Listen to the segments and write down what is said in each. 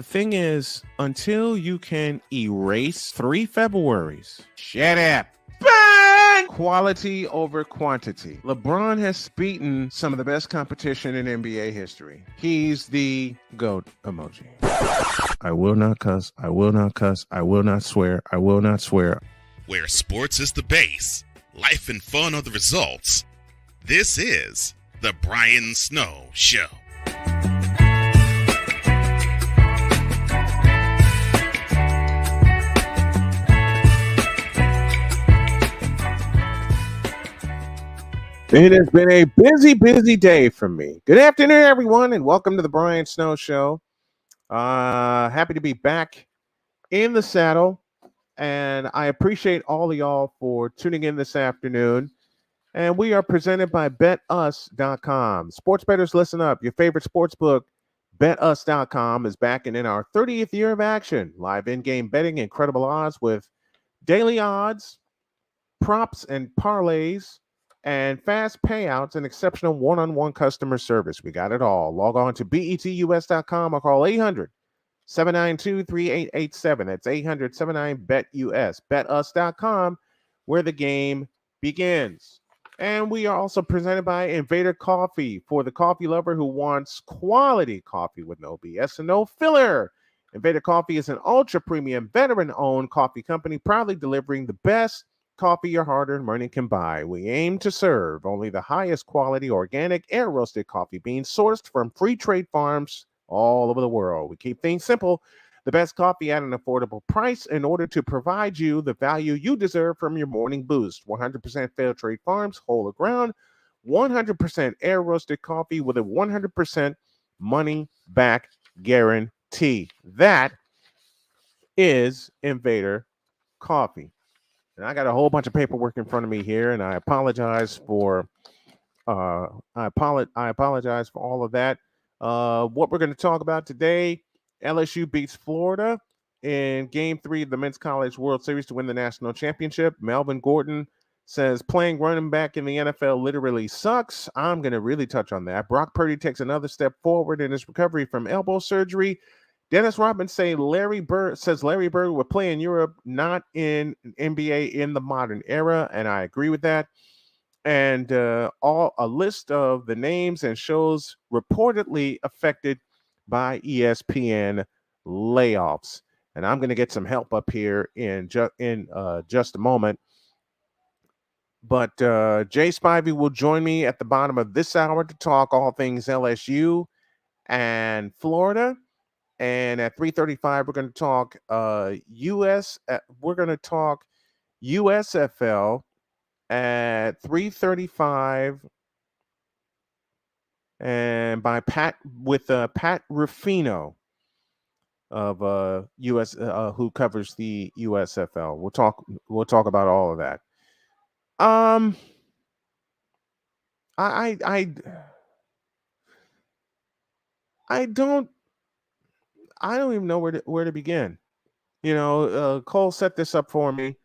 Thing is, until you can erase 3 Februaries, shut up. Bang! Quality over quantity. LeBron has beaten some of the best competition in NBA history. He's the GOAT emoji. I will not cuss. I will not cuss. I will not swear. I will not swear. Where sports is the base, life and fun are the results. This is the Brian Snow Show. It has been a busy day for me. Good afternoon, everyone, and welcome to the Brian Snow Show. Happy to be back in the saddle, and I appreciate all of y'all for tuning in this afternoon. And we are presented by BetUs.com. Sports bettors, listen up. Your favorite sports book, BetUs.com, is back and in our 30th year of action. Live in-game betting, incredible odds with daily odds, props, and parlays, and fast payouts and exceptional one-on-one customer service. We got it all. Log on to betus.com or call 800-792-3887. That's 800-79-BET-US. BetUs.com, where the game begins. And we are also presented by Invader Coffee for the coffee lover who wants quality coffee with no BS and no filler. Invader Coffee is an ultra-premium, veteran-owned coffee company proudly delivering the best coffee your hard-earned money can buy. We aim to serve only the highest quality organic air-roasted coffee beans sourced from free trade farms all over the world. We keep things simple. The best coffee at an affordable price in order to provide you the value you deserve from your morning boost. 100% fair trade farms, whole or ground, 100% air-roasted coffee with a 100% money-back guarantee. That is Invader Coffee. And I got a whole bunch of paperwork in front of me here, and I apologize for all of that. What we're going to talk about today: LSU beats Florida in Game 3 of the Men's College World Series to win the national championship. Melvin Gordon says playing running back in the NFL literally sucks. I'm going to really touch on that. Brock Purdy takes another step forward in his recovery from elbow surgery. Dennis Rodman says Larry Bird would play in Europe, not in NBA in the modern era, and I agree with that. And a list of the names and shows reportedly affected by ESPN layoffs. And I'm going to get some help up here in just a moment. But Jay Spivey will join me at the bottom of this hour to talk all things LSU and Florida. And at 3:35, we're going to talk USFL at 3:35, and by Pat Ruffino of US who covers the USFL. We'll talk about all of that. Um, I I I I don't I don't even know where to begin. Cole set this up for me.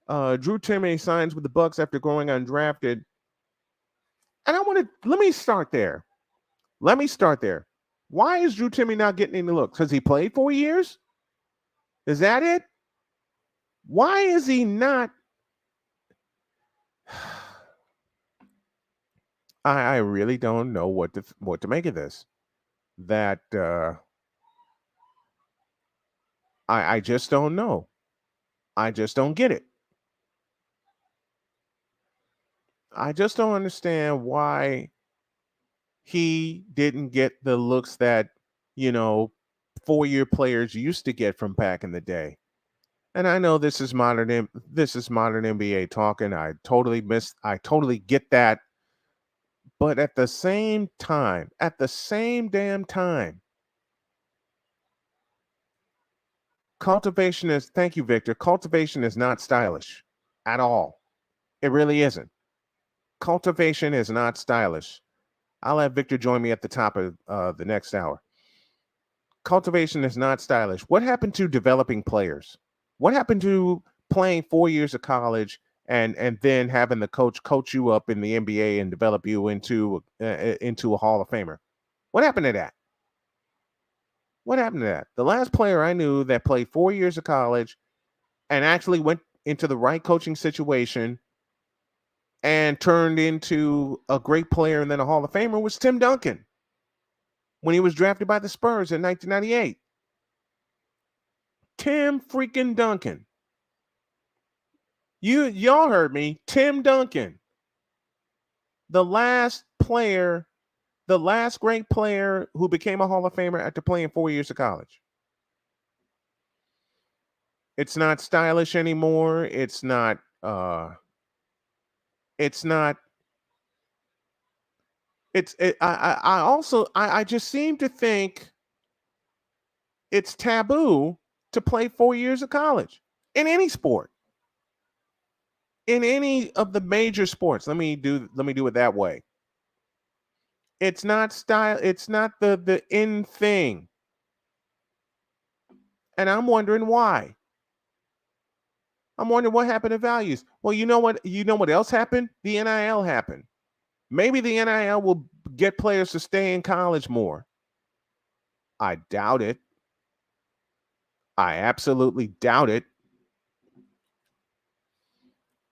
Drew Timme signs with the Bucks after going undrafted, and I want to let me start there. Let me start there. Why is Drew Timme not getting any looks? Because he played 4 years? Is that it? Why is he not? I really don't know what to make of this. That I just don't know. I just don't get it. I just don't understand why he didn't get the looks that, you know, 4-year players used to get from back in the day. And I know this is modern NBA talking. I totally get that. But at the same damn time, thank you, Victor. Cultivation is not stylish at all. It really isn't. Cultivation is not stylish. I'll have Victor join me at the top of the next hour. Cultivation is not stylish. What happened to developing players? What happened to playing 4 years of college and then having the coach you up in the NBA and develop you into a Hall of Famer? What happened to that? What happened to that? The last player I knew that played 4 years of college and actually went into the right coaching situation and turned into a great player and then a Hall of Famer was Tim Duncan when he was drafted by the Spurs in 1998. Tim freaking Duncan. Y'all heard me. Tim Duncan. The last great player who became a Hall of Famer after playing 4 years of college. It's not stylish anymore. It's not I also I just seem to think it's taboo to play 4 years of college in any sport. In any of the major sports. Let me do it that way. It's not style, it's not the in thing. And I'm wondering why. I'm wondering what happened to values. Well, you know what else happened? The NIL happened. Maybe the NIL will get players to stay in college more. I doubt it. I absolutely doubt it.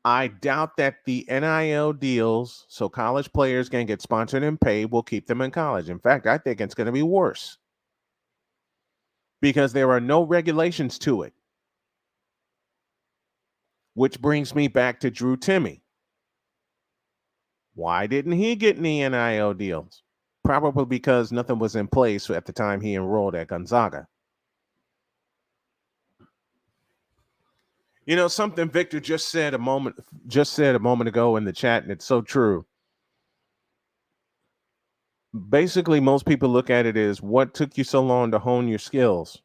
I doubt that the NIL deals, so college players can get sponsored and paid, will keep them in college. In fact, I think it's going to be worse because there are no regulations to it. Which brings me back to Drew Timme. Why didn't he get any NIL deals? Probably because nothing was in place at the time he enrolled at Gonzaga. Something Victor just said a moment ago in the chat, and it's so true. Basically, most people look at it as what took you so long to hone your skills.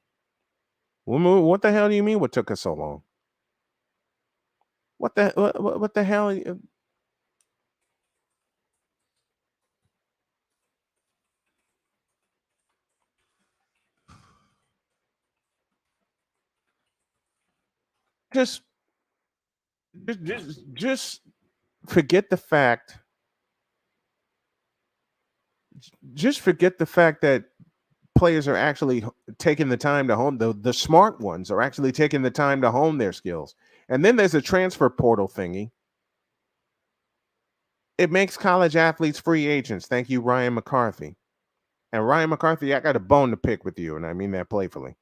What the hell do you mean? What took us so long? What the hell? Just, just forget the fact. Just forget the fact that players are actually taking the time to hone the smart ones are actually taking the time to hone their skills. And then there's a transfer portal thingy. It makes college athletes free agents. Thank you, Ryan McCarthy. And Ryan McCarthy, I got a bone to pick with you, and I mean that playfully.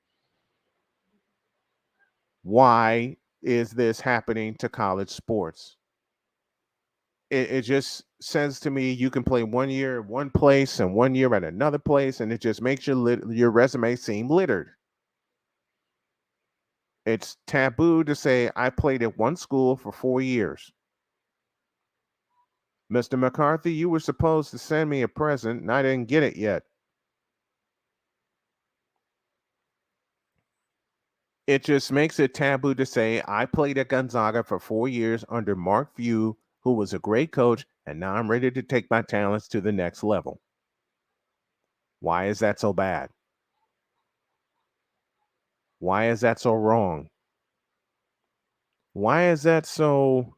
Why is this happening to college sports? It just says to me you can play 1 year at one place and 1 year at another place, and it just makes your resume seem littered. It's taboo to say I played at one school for 4 years. Mr. McCarthy, you were supposed to send me a present, and I didn't get it yet. It just makes it taboo to say I played at Gonzaga for 4 years under Mark Few who was a great coach, and now I'm ready to take my talents to the next level. Why is that so bad? Why is that so wrong? Why is that so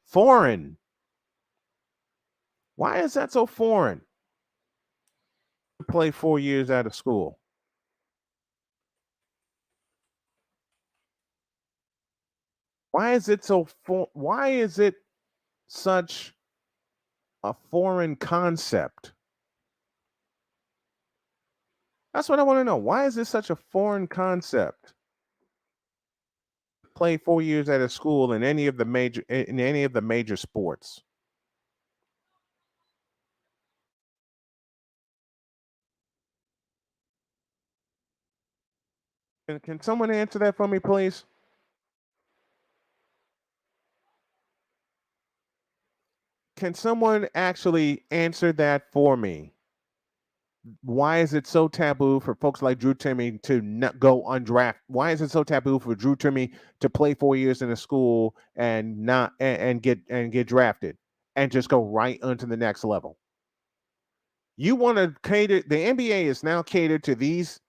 foreign? Why is that so foreign? To play 4 years out of school. Why is it why is it such a foreign concept? That's what I want to know. Why is this such a foreign concept? Play 4 years out of school in any of the major sports. Can someone answer that for me, please? Can someone actually answer that for me? Why is it so taboo for folks like Drew Timme to not go undrafted? Why is it so taboo for Drew Timme to play 4 years in a school and not and get drafted and just go right onto the next level? You want to cater, the NBA is now catered to these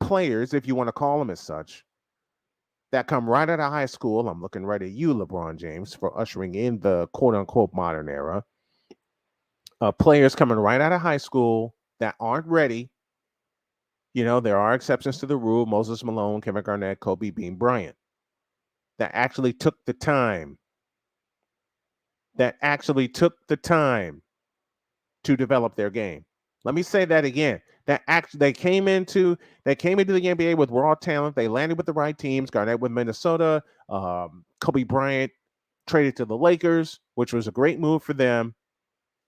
players, if you want to call them as such, that come right out of high school. I'm looking right at you, LeBron James, for ushering in the quote unquote modern era. Players coming right out of high school that aren't ready. You know, there are exceptions to the rule. Moses Malone, Kevin Garnett, Kobe Bean Bryant. That actually took the time. To develop their game. Let me say that again. They came into the NBA with raw talent. They landed with the right teams. Garnett with Minnesota. Kobe Bryant traded to the Lakers, which was a great move for them.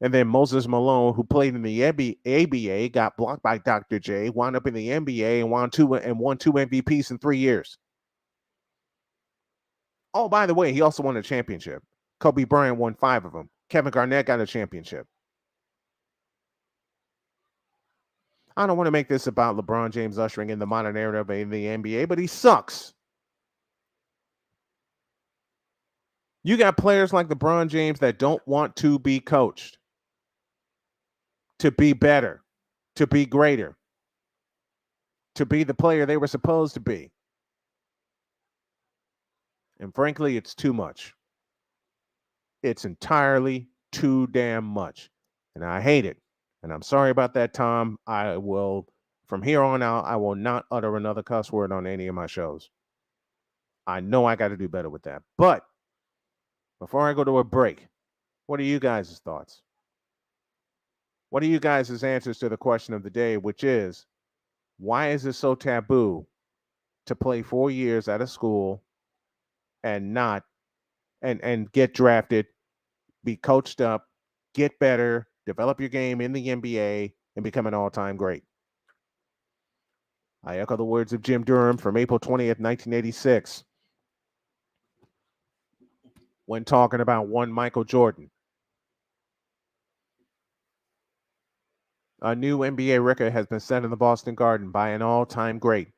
And then Moses Malone, who played in the ABA, got blocked by Dr. J, wound up in the NBA and won two MVPs in 3 years. Oh, by the way, he also won a championship. Kobe Bryant won 5 of them. Kevin Garnett got a championship. I don't want to make this about LeBron James ushering in the modern era in the NBA, but he sucks. You got players like LeBron James that don't want to be coached, to be better, to be greater, to be the player they were supposed to be. And frankly, it's too much. It's entirely too damn much. And I hate it. And I'm sorry about that, Tom. I will, from here on out, I will not utter another cuss word on any of my shows. I know I got to do better with that. But before I go to a break, what are you guys' thoughts? What are you guys' answers to the question of the day, which is, why is it so taboo to play 4 years out of school and not and get drafted, be coached up, get better, develop your game in the NBA, and become an all-time great? I echo the words of Jim Durham from April 20th, 1986, when talking about one Michael Jordan. A new NBA record has been set in the Boston Garden by an all-time great.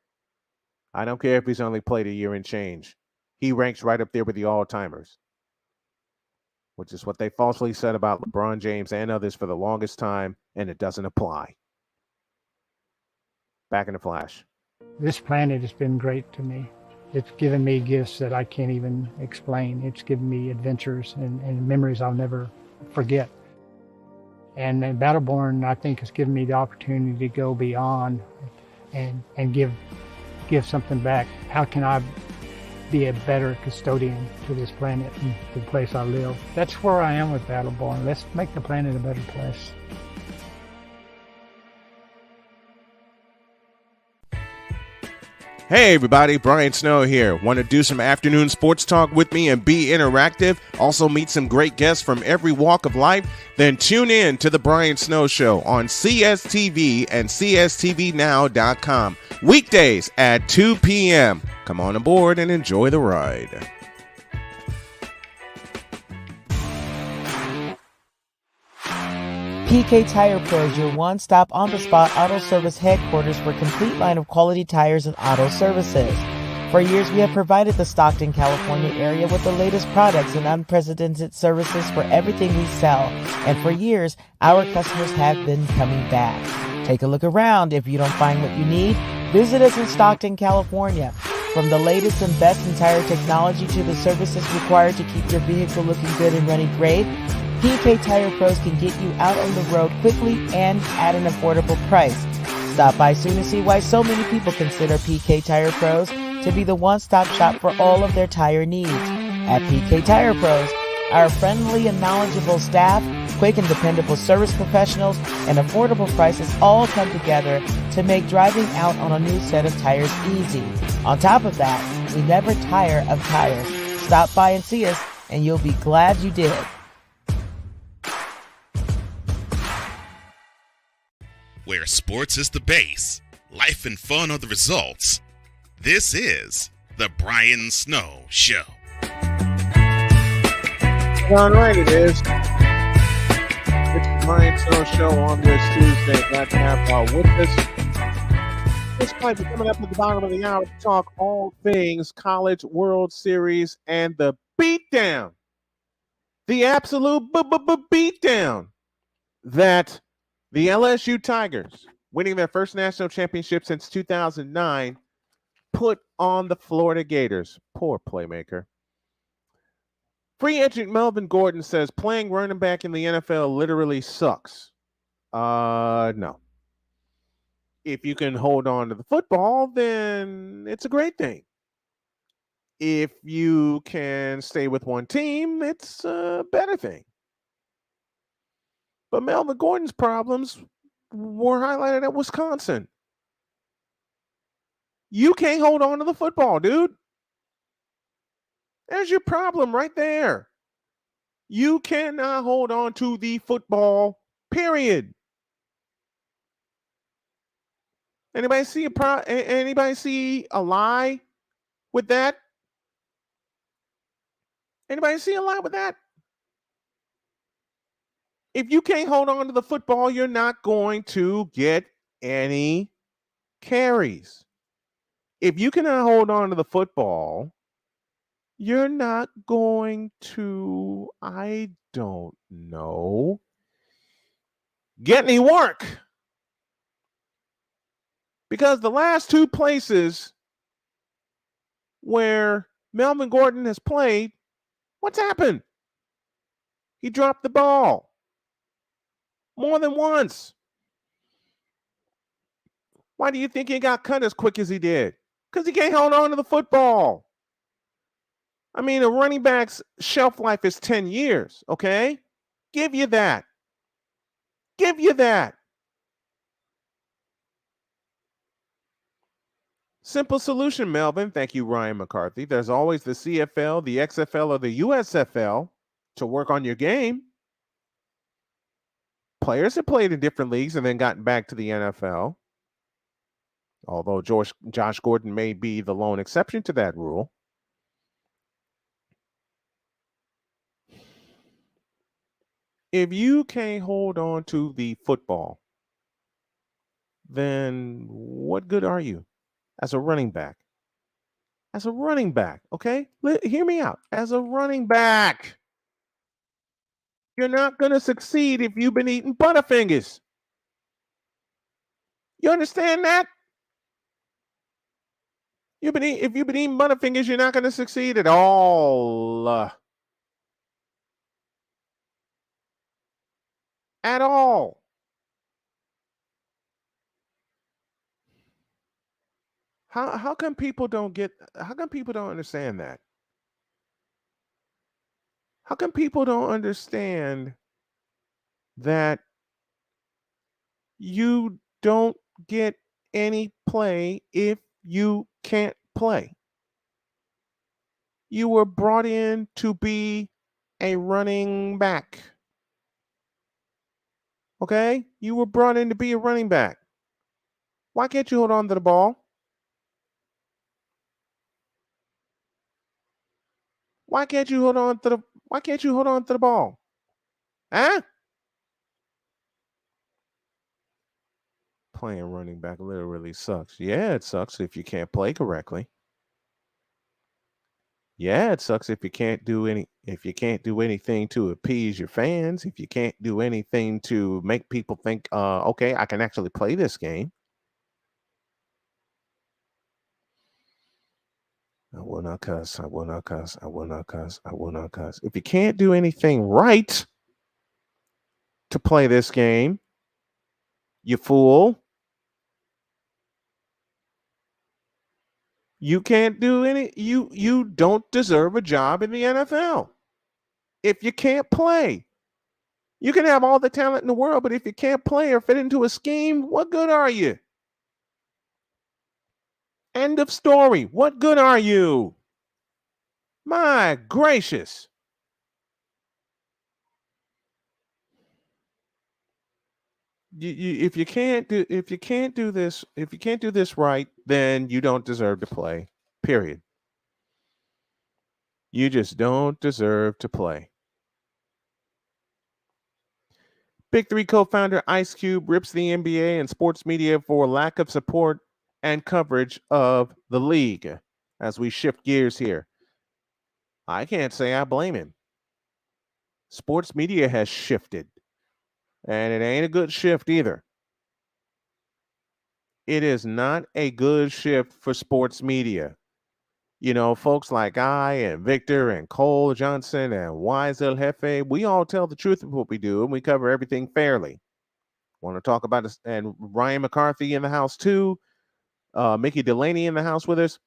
I don't care if he's only played a year and change. He ranks right up there with the all-timers, which is what they falsely said about LeBron James and others for the longest time, and it doesn't apply. Back in the flash. This planet has been great to me. It's given me gifts that I can't even explain. It's given me adventures and memories I'll never forget. And Battleborn, I think, has given me the opportunity to go beyond and give something back. How can I be a better custodian to this planet and the place I live? That's where I am with Battleborn. Let's make the planet a better place. Hey everybody, Brian Snow here. Want to do some afternoon sports talk with me and be interactive? Also meet some great guests from every walk of life? Then tune in to The Brian Snow Show on CSTV and CSTVnow.com. Weekdays at 2 p.m. Come on aboard and enjoy the ride. PK Tire Pro is your one-stop on-the-spot auto service headquarters for a complete line of quality tires and auto services. For years, we have provided the Stockton, California area with the latest products and unprecedented services for everything we sell. And for years, our customers have been coming back. Take a look around. If you don't find what you need, visit us in Stockton, California. From the latest and best in tire technology to the services required to keep your vehicle looking good and running great, PK Tire Pros can get you out on the road quickly and at an affordable price. Stop by soon to see why so many people consider PK Tire Pros to be the one-stop shop for all of their tire needs. At PK Tire Pros, our friendly and knowledgeable staff, quick and dependable service professionals, and affordable prices all come together to make driving out on a new set of tires easy. On top of that, we never tire of tires. Stop by and see us, and you'll be glad you did. Where sports is the base, life and fun are the results. This is the Brian Snow Show. All right, it is. It's the Brian Snow Show on this Tuesday. Glad to have with us. This might be coming up at the bottom of the hour to talk all things College World Series and the beatdown, the absolute beatdown that the LSU Tigers, winning their first national championship since 2009, put on the Florida Gators. Poor playmaker. Free agent Melvin Gordon says playing running back in the NFL literally sucks. No. If you can hold on to the football, then it's a great thing. If you can stay with one team, it's a better thing. But Melvin Gordon's problems were highlighted at Wisconsin. You can't hold on to the football, dude. There's your problem right there. You cannot hold on to the football, period. Anybody see a lie with that? Anybody see a lie with that? If you can't hold on to the football, you're not going to get any carries. If you cannot hold on to the football, you're not going to, I don't know, get any work. Because the last two places where Melvin Gordon has played, what's happened? He dropped the ball more than once. Why do you think he got cut as quick as he did? Because he can't hold on to the football. I mean, a running back's shelf life is 10 years, okay? Give you that. Give you that. Simple solution, Melvin. Thank you, Ryan McCarthy. There's always the CFL, the XFL, or the USFL to work on your game. Players have played in different leagues and then gotten back to the NFL. Although Josh Gordon may be the lone exception to that rule. If you can't hold on to the football, then what good are you as a running back? As a running back, okay? Hear me out. As a running back, you're not going to succeed if you've been eating Butterfingers. You understand that? If you've been eating Butterfingers, you're not going to succeed at all. At all. How come people don't understand that? How come people don't understand that you don't get any play if you can't play? You were brought in to be a running back. Okay? You were brought in to be a running back. Why can't you hold on to the ball? Why can't you hold on to the ball? Huh? Playing running back literally sucks. Yeah, it sucks if you can't play correctly. Yeah, it sucks if you can't do anything to appease your fans, if you can't do anything to make people think, okay, I can actually play this game. I will not cuss. I will not cuss. I will not cuss. I will not cuss. If you can't do anything right to play this game, you fool, you can't do you don't deserve a job in the NFL. If you can't play, you can have all the talent in the world, but if you can't play or fit into a scheme, what good are you? End of story. What good are you? My gracious. If you can't do this right, then you don't deserve to play. Period. You just don't deserve to play. Big Three co-founder Ice Cube rips the NBA and sports media for lack of support and coverage of the league. As we shift gears here, I can't say I blame him. Sports media has shifted, and it ain't a good shift either. It is not a good shift for sports media. You know, folks like I and Victor and Cole Johnson and Wise El Jefe, we all tell the truth of what we do and we cover everything fairly. Want to talk about this? And Ryan McCarthy in the house too. Mickey Delaney in the house with us.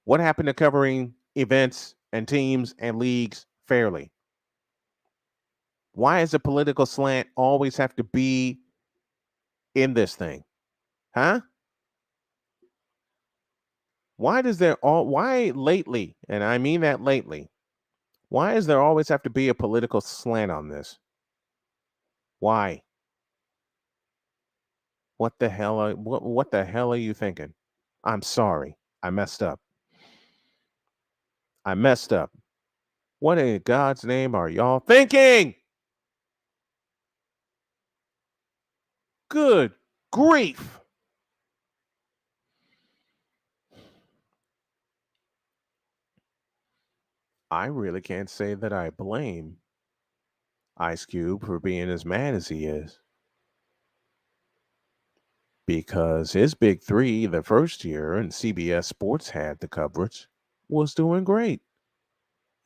What happened to covering events and teams and leagues fairly? Why does a political slant always have to be in this thing? Huh? Why lately, and I mean that lately, why does there always have to be a political slant on this? Why? What the hell are you thinking? I'm sorry. I messed up. What in God's name are y'all thinking? Good grief. I really can't say that I blame Ice Cube for being as mad as he is. Because his big three the first year, and CBS Sports had the coverage, was doing great.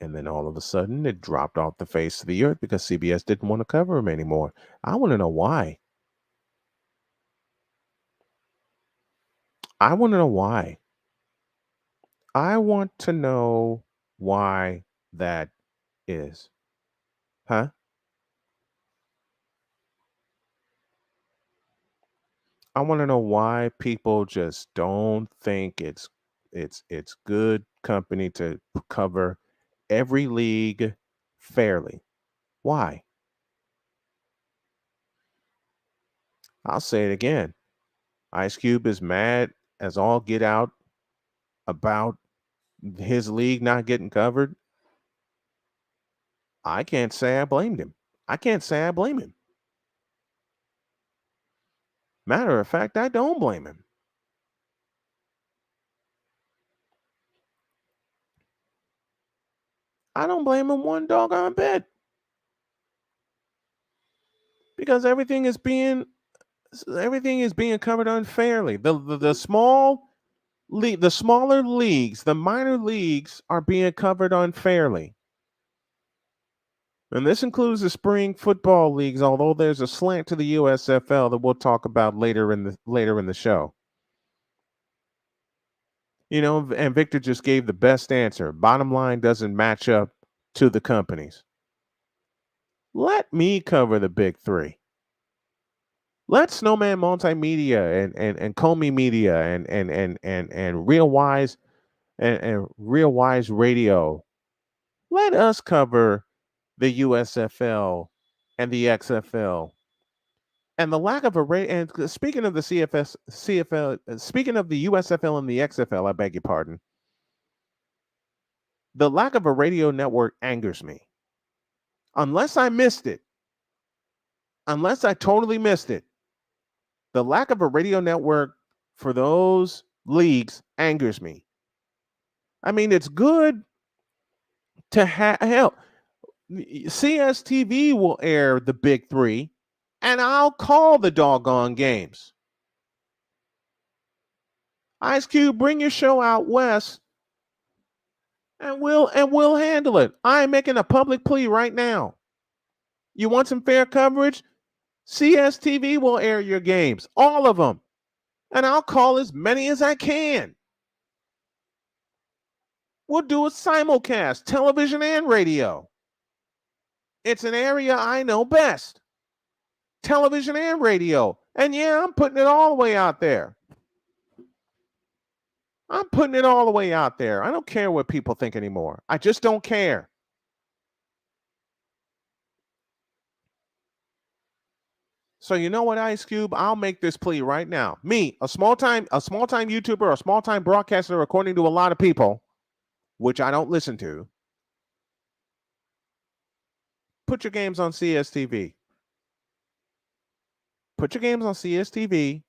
And then all of a sudden it dropped off the face of the earth because CBS didn't want to cover him anymore. I want to know why. I want to know why. I want to know why that is. Huh? I want to know why people just don't think it's good company to cover every league fairly. Why? I'll say it again. Ice Cube is mad as all get out about his league not getting covered. I can't say I blamed him. I can't say I blame him. Matter of fact, I don't blame him. I don't blame him one doggone bit. Because everything is being covered unfairly. The smaller leagues, the minor leagues are being covered unfairly. And this includes the spring football leagues, although there's a slant to the USFL that we'll talk about later in the show. You know, and Victor just gave the best answer. Bottom line doesn't match up to the companies. Let me cover the big three. Let Snowman Multimedia and Comey Media and Real Wise and Real Wise Radio. Let us cover the USFL and the XFL. And the lack of a and speaking of the CFL, speaking of the USFL and the XFL, I beg your pardon. The lack of a radio network angers me. Unless I missed it, unless I totally missed it, the lack of a radio network for those leagues angers me. I mean, it's good to have help. CSTV will air the big three, and I'll call the doggone games. Ice Cube, bring your show out west, and we'll handle it. I am making a public plea right now. You want some fair coverage? CSTV will air your games, all of them, and I'll call as many as I can. We'll do a simulcast, television and radio. It's an area I know best. Television and radio. And yeah, I'm putting it all the way out there. I'm putting it all the way out there. I don't care what people think anymore. I just don't care. So you know what, Ice Cube? I'll make this plea right now. Me, a small-time YouTuber, a small-time broadcaster, according to a lot of people, which I don't listen to. Put your games on CSTV. Put your games on CSTV.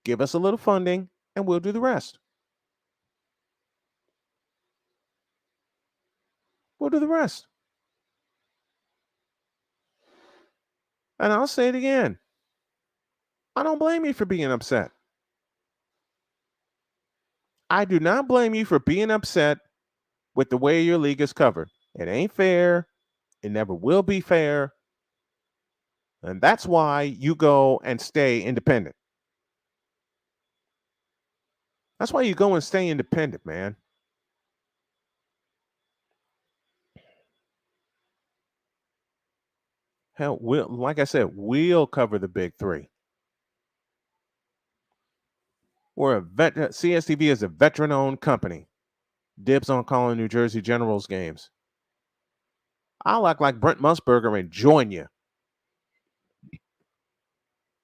Give us a little funding, and we'll do the rest. We'll do the rest. And I'll say it again. I don't blame you for being upset. I do not blame you for being upset with the way your league is covered. It ain't fair. It never will be fair. And that's why you go and stay independent. That's why you go and stay independent, man. Hell, like I said, we'll cover the big three. CSTV is a veteran-owned company. Dibs on calling New Jersey Generals games. I'll act like Brent Musburger and join you.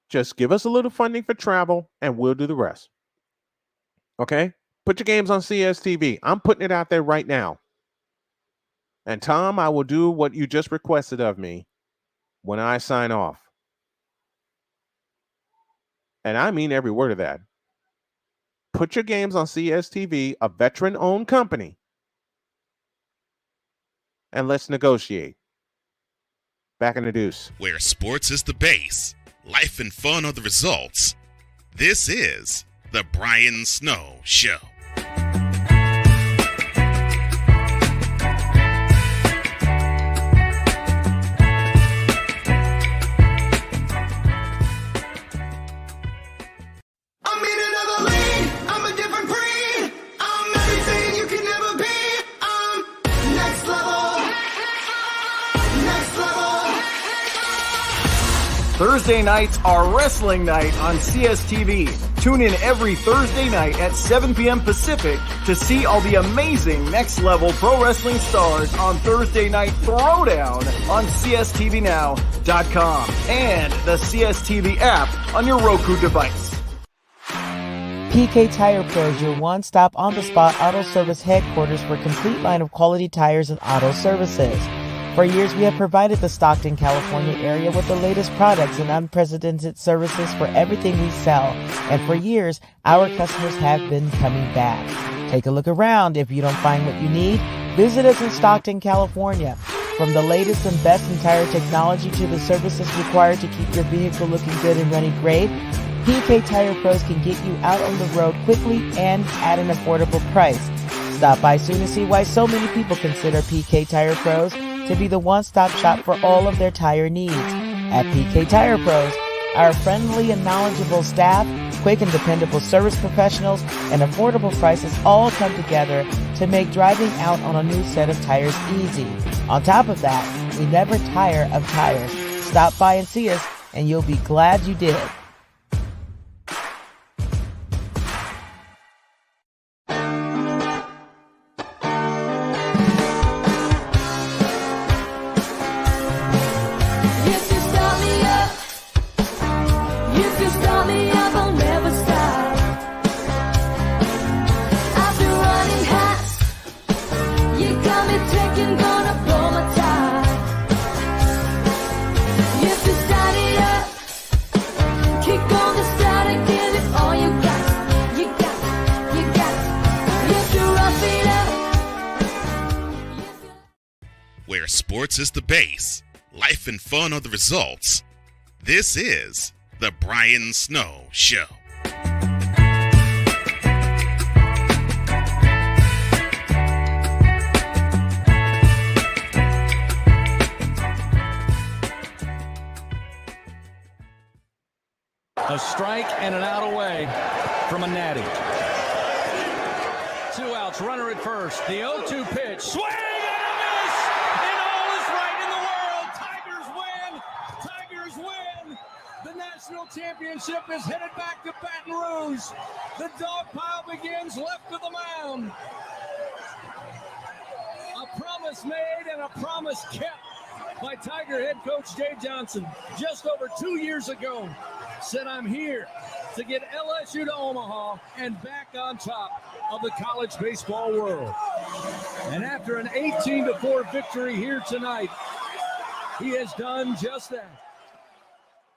Just give us a little funding for travel, and we'll do the rest. Okay? Put your games on CSTV. I'm putting it out there right now. And Tom, I will do what you just requested of me when I sign off. And I mean every word of that. Put your games on CSTV, a veteran-owned company, and let's negotiate. Back in the deuce. Where sports is the base, life and fun are the results. This is The Brian Snow Show. Thursday nights are wrestling night on CSTV. Tune in every Thursday night at 7 p.m. Pacific to see all the amazing Next Level Pro Wrestling stars on Thursday Night Throwdown on CSTVNow.com and the CSTV app on your Roku device. PK Tire Pros, your one-stop on-the-spot auto service headquarters for a complete line of quality tires and auto services. For years, we have provided the Stockton, California area with the latest products and unprecedented services for everything we sell. And for years, our customers have been coming back. Take a look around. If you don't find what you need, visit us in Stockton, California. From the latest and best in tire technology to the services required to keep your vehicle looking good and running great, PK Tire Pros can get you out on the road quickly and at an affordable price. Stop by soon to see why so many people consider PK Tire Pros to be the one-stop shop for all of their tire needs. At PK Tire Pros, our friendly and knowledgeable staff, quick and dependable service professionals, and affordable prices all come together to make driving out on a new set of tires easy. On top of that, we never tire of tires. Stop by and see us, and you'll be glad you did. sports is the base, life and fun are the results. This is the Brian Snow Show. A strike and an out away from a natty. 2 outs, runner at first. The 0-2 pitch. Swing and a miss! And all is right in the world. Tigers win! Tigers win! The national championship is headed back to Baton Rouge. The dog pile begins left of the mound. A promise made and a promise kept by Tiger head coach Jay Johnson just over 2 years ago. Said, I'm here to get LSU to Omaha and back on top of the college baseball world. And after an 18-4 victory here tonight, he has done just that.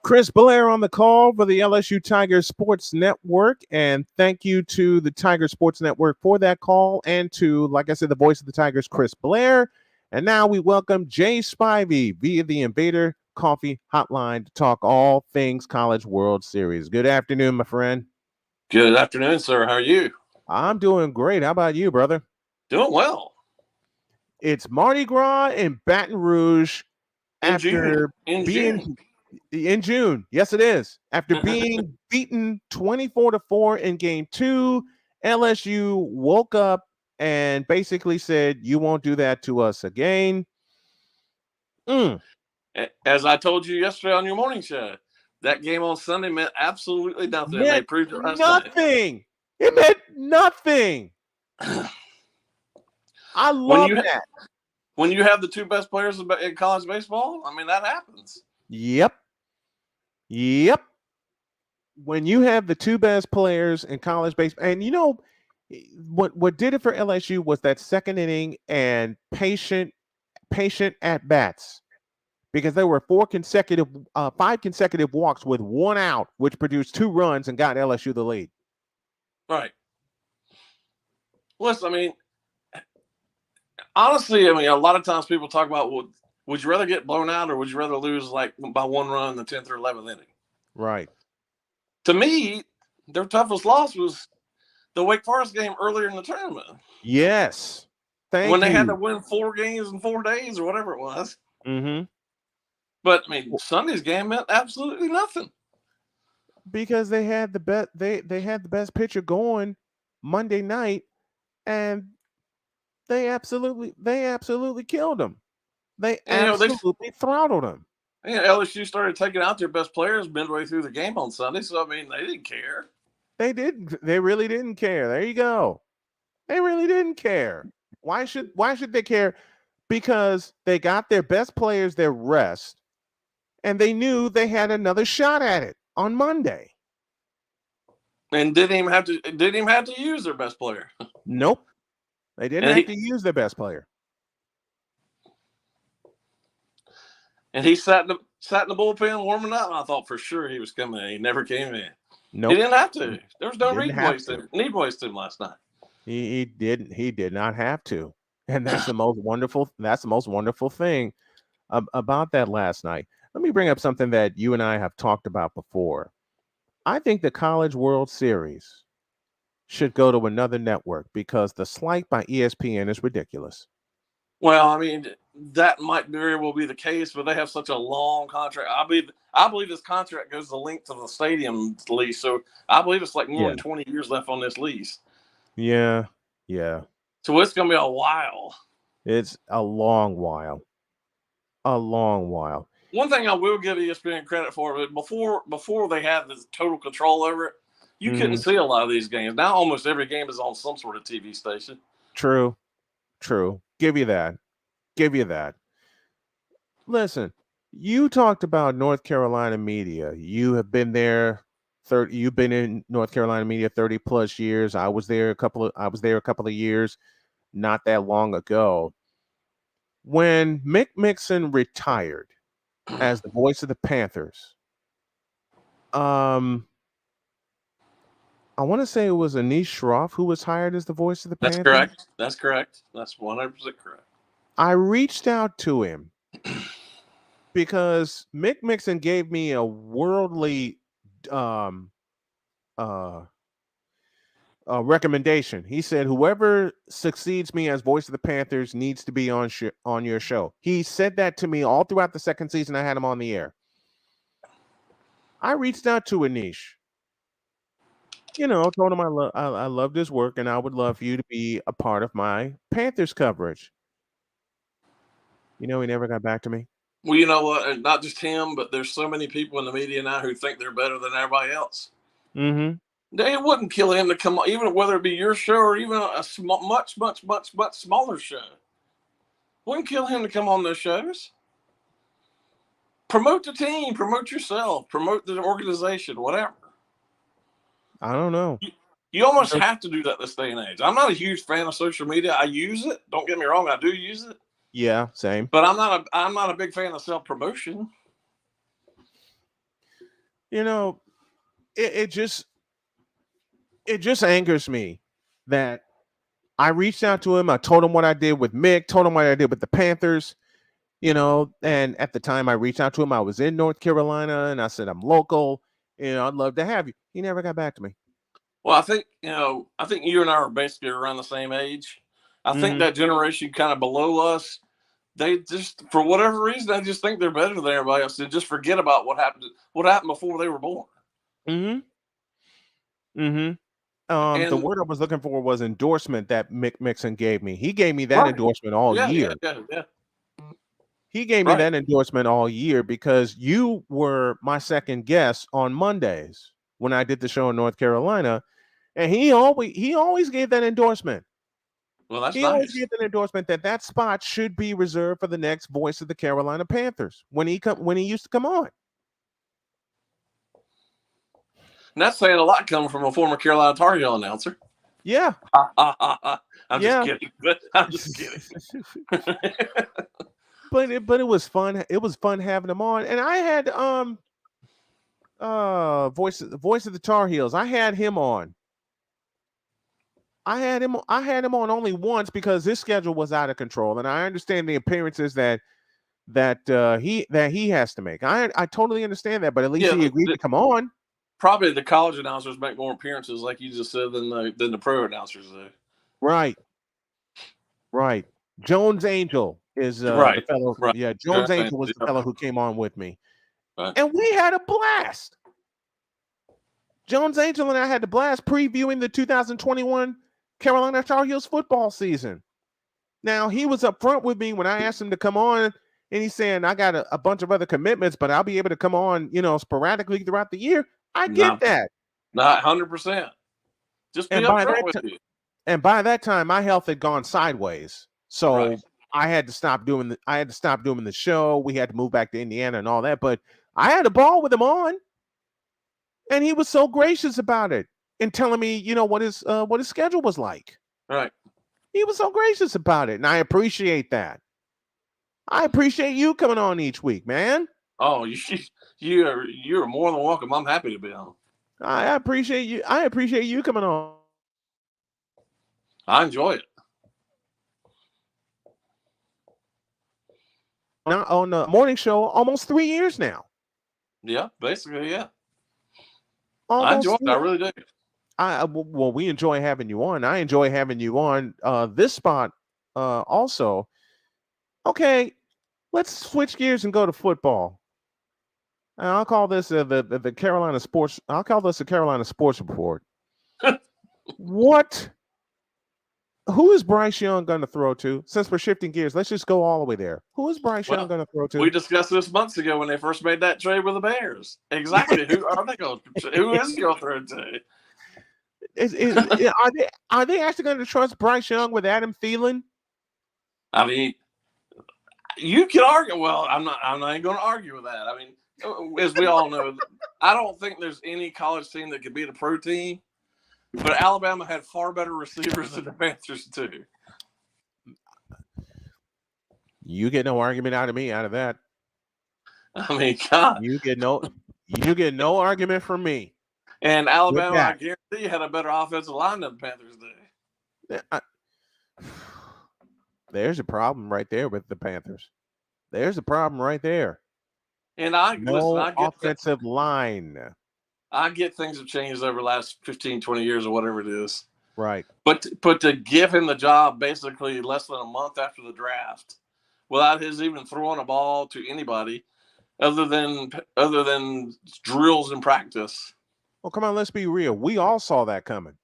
Chris Blair on the call for the LSU Tiger Sports Network. And thank you to the Tiger Sports Network for that call, and to, like I said, the voice of the Tigers, Chris Blair. And now we welcome Jay Spivey via the Invader Coffee Hotline to talk all things College World Series. Good afternoon, my friend. Good afternoon, sir. How are you? I'm doing great. How about you, brother? Doing well. It's Mardi Gras in Baton Rouge In after June. in June. Yes, it is. After being beaten 24-4 in game 2, LSU woke up and basically said, you won't do that to us again. As I told you yesterday on your morning show, that game on Sunday meant absolutely nothing. They proved it last night. Nothing. It meant nothing. I love that. When you have the two best players in college baseball, I mean, that happens. Yep. When you have the two best players in college baseball, and you know what did it for LSU was that second inning and patient at bats, because there were 5 consecutive walks with 1 out, which produced 2 runs and got LSU the lead. Right. Listen, I mean, honestly, a lot of times people talk about, would you rather get blown out or would you rather lose like by 1 run in the 10th or 11th inning? Right. To me, their toughest loss was the Wake Forest game earlier in the tournament. Yes. When they had to win 4 games in 4 days or whatever it was. Mm-hmm. But I mean, Sunday's game meant absolutely nothing because they had the best. They had the best pitcher going Monday night, and they absolutely killed him. They absolutely throttled him. LSU started taking out their best players midway through the game on Sunday, so I mean, they didn't care. They didn't. They really didn't care. There you go. They really didn't care. Why should they care? Because they got their best players their rest, and they knew they had another shot at it on Monday. And didn't even have to use their best player. Nope. They didn't have to use their best player. And he sat in the bullpen warming up, and I thought for sure he was coming in. He never came in. Nope. He didn't have to. There was no need waste him last night. He did not have to. And that's the most wonderful thing about that last night. Let me bring up something that you and I have talked about before. I think the College World Series should go to another network because the slight by ESPN is ridiculous. Well, I mean, that might very well be the case, but they have such a long contract. I believe this contract goes the length of the stadium lease, so I believe it's like more than 20 years left on this lease. Yeah. So it's going to be a while. It's a long while. One thing I will give ESPN credit for, but before they had this total control over it, you couldn't see a lot of these games. Now almost every game is on some sort of TV station. True. Give you that. Listen, you talked about North Carolina media. You have been there. You've been in North Carolina media 30 plus years. I was there a couple of years, not that long ago. When Mick Mixon retired as the voice of the Panthers, I want to say it was Anish Shroff who was hired as the voice of the Panthers. That's correct. That's 100% correct. I reached out to him because Mick Mixon gave me a worldly um recommendation. He said whoever succeeds me as voice of the Panthers needs to be on your show. He said that to me all throughout the second season I had him on the air. I reached out to Anish. Told him I loved his work and I would love for you to be a part of my Panthers coverage. He never got back to me. Well, you know what? And not just him, but there's so many people in the media now who think they're better than everybody else. Mm-hmm. It wouldn't kill him to come on, even whether it be your show or even a much, much, much, much smaller show. Wouldn't kill him to come on those shows. Promote the team, promote yourself, promote the organization, whatever. I don't know. You almost have to do that this day and age. I'm not a huge fan of social media. I use it. Don't get me wrong, I do use it. Yeah, same. But I'm not a big fan of self-promotion. It just angers me that I reached out to him. I told him what I did with Mick, told him what I did with the Panthers, and at the time I reached out to him, I was in North Carolina and I said, I'm local, I'd love to have you. He never got back to me. Well, I think you and I are basically around the same age. I think that generation kind of below us, they just, for whatever reason, I just think they're better than everybody else. They just forget about what happened before they were born. Mm-hmm. Mm-hmm. The word I was looking for was endorsement that Mick Mixon gave me. He gave me that endorsement all year. Yeah. He gave me that endorsement all year because you were my second guest on Mondays when I did the show in North Carolina, and he always gave that endorsement. Well, that's nice. He always gave an endorsement that spot should be reserved for the next voice of the Carolina Panthers when he used to come on. And that's saying a lot coming from a former Carolina Tar Heel announcer. Yeah. I'm just kidding. I'm just kidding. But it was fun. It was fun having him on. And I had voice of the Tar Heels. I had him on. I had him on only once because his schedule was out of control, and I understand the appearances that he has to make. I totally understand that, but at least he agreed to come on. Probably the college announcers make more appearances, like you just said, than the pro announcers do. Right. Jones Angel is the fellow. Right. Yeah, Jones Angel was the fellow who came on with me, and we had a blast. Jones Angel and I had a blast previewing the 2021 Carolina Tar Heels football season. Now, he was up front with me when I asked him to come on, and he's saying, I got a bunch of other commitments, but I'll be able to come on, sporadically throughout the year. I get that. Not 100%. Just be upfront with you. And by that time, my health had gone sideways. So I had to stop doing the show. We had to move back to Indiana and all that. But I had a ball with him on. And he was so gracious about it and telling me, what his schedule was like. Right. He was so gracious about it, and I appreciate that. I appreciate you coming on each week, man. Oh, you're more than welcome. I'm happy to be on. I appreciate you. I appreciate you coming on. I enjoy it. Now on the morning show, almost 3 years now. Yeah, basically, yeah. I enjoy it. I really do. Well, we enjoy having you on. I enjoy having you on this spot also. Okay, let's switch gears and go to football. And I'll call this the Carolina Sports. I'll call this the Carolina Sports Report. Who is Bryce Young going to throw to? Since we're shifting gears, let's just go all the way there. Who is Bryce Young going to throw to? We discussed this months ago when they first made that trade with the Bears. Exactly. Who are they going? Who is he going to throw to? Are they actually going to trust Bryce Young with Adam Thielen? I mean, you can argue. Well, I'm not even going to argue with that. I mean, as we all know, I don't think there's any college team that could beat a pro team. But Alabama had far better receivers than the Panthers too. You get no argument out of me out of that. I mean, God, you get no argument from me. And Alabama, I guarantee, had a better offensive line than the Panthers did. There's a problem right there with the Panthers. There's a problem right there. And I No get offensive line. I get things have changed over the last 15, 20 years or whatever it is. Right. But to give him the job basically less than a month after the draft, without his even throwing a ball to anybody, other than drills and practice. Well, come on, let's be real. We all saw that coming.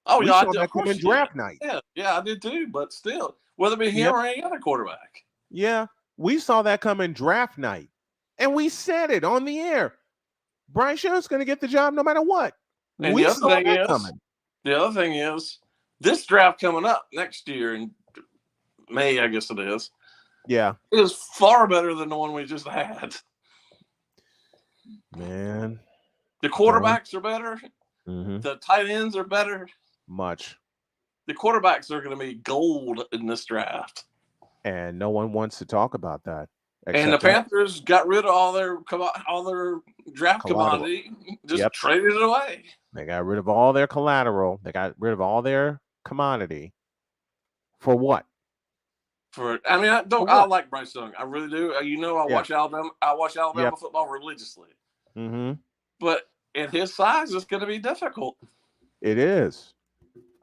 Oh, we yeah, saw that coming draft night. Yeah, I did too. But still, whether it be him or any other quarterback. Yeah, we saw that coming draft night, and we said it on the air. Bryce Young's going to get the job no matter what. And we the saw other that coming. The other thing is this draft coming up next year in May, I guess it is. Yeah, is far better than the one we just had. Man, the quarterbacks are better. Mm-hmm. The tight ends are better. Much. The quarterbacks are going to be gold in this draft. And no one wants to talk about that. And the Panthers got rid of all their draft commodity, just traded it away. They got rid of all their collateral. They got rid of all their commodity. For what? I like Bryce Young. I really do. I watch Alabama. I watch Alabama football religiously. Mm-hmm. But at his size, it's going to be difficult. It is.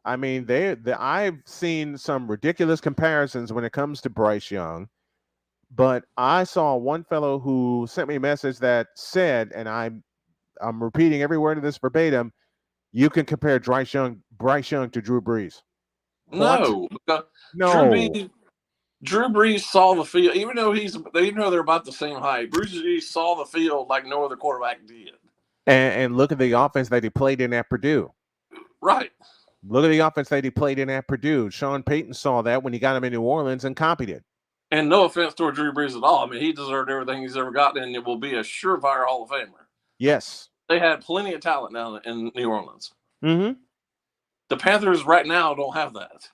I mean, I've seen some ridiculous comparisons when it comes to Bryce Young, but I saw one fellow who sent me a message that said, and I'm repeating every word of this verbatim, you can compare Bryce Young to Drew Brees. No. Drew Brees saw the field, even though they're about the same height. Drew Brees saw the field like no other quarterback did. And look at the offense that he played in at Purdue. Right. Look at the offense that he played in at Purdue. Sean Payton saw that when he got him in New Orleans and copied it. And no offense toward Drew Brees at all. I mean, he deserved everything he's ever gotten, and it will be a surefire Hall of Famer. Yes. They had plenty of talent down in New Orleans. Mm-hmm. The Panthers right now don't have that.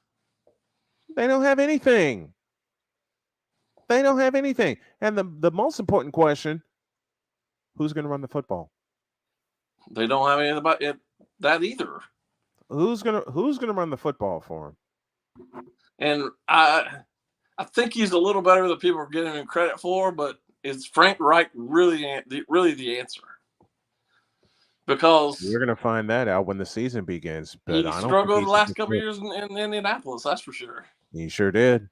They don't have anything. They don't have anything. And the most important question, who's going to run the football? They don't have anything about that either. Who's gonna run the football for him? And I think he's a little better than people are giving him credit for, but is Frank Reich really the answer? Because we're gonna find that out when the season begins. But he struggled the last couple of years in Indianapolis, that's for sure. He sure did.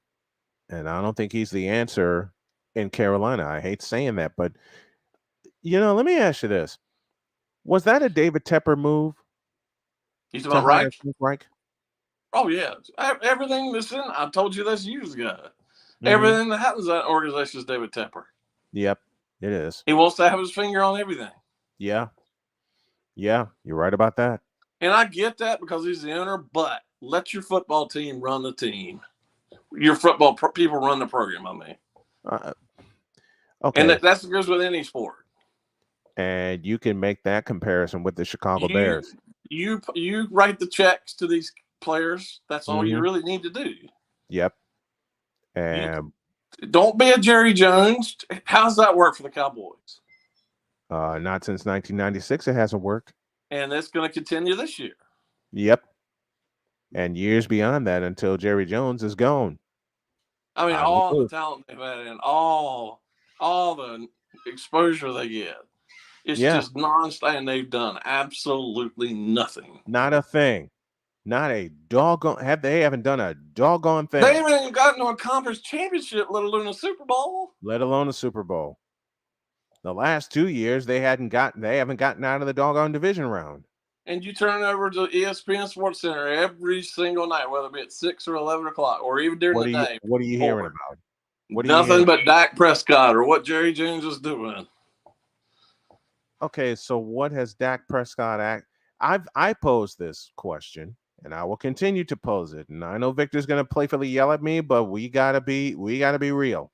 And I don't think he's the answer in Carolina. I hate saying that, but let me ask you this. Was that a David Tepper move? He's about Reich? Reich? Oh, yeah. Everything that's in, I told you this years ago. Mm-hmm. Everything that happens in that organization is David Tepper. Yep, it is. He wants to have his finger on everything. Yeah. Yeah, you're right about that. And I get that because he's the owner, but let your football team run the team. Your football people run the program, I mean. Okay. And that goes with any sport. And you can make that comparison with the Chicago Bears. You write the checks to these players. That's all you really need to do. Yep. And don't be a Jerry Jones. How's that work for the Cowboys? Not since 1996. It hasn't worked. And it's going to continue this year. Yep. And years beyond that until Jerry Jones is gone. I mean, all the talent they've had and all the exposure they get. It's just non-stop, and they've done absolutely nothing. Not a thing. Not a doggone. They haven't done a doggone thing. They haven't even gotten to a conference championship, let alone a Super Bowl. Let alone a Super Bowl. The last 2 years, they haven't gotten out of the doggone division round. And you turn over to ESPN Sports Center every single night, whether it be at 6 or 11 o'clock, or even during the day. What are you hearing about? Nothing but Dak Prescott or what Jerry Jones is doing. Okay, so what has Dak Prescott I posed this question, and I will continue to pose it. And I know Victor's going to playfully yell at me, but we gotta be real.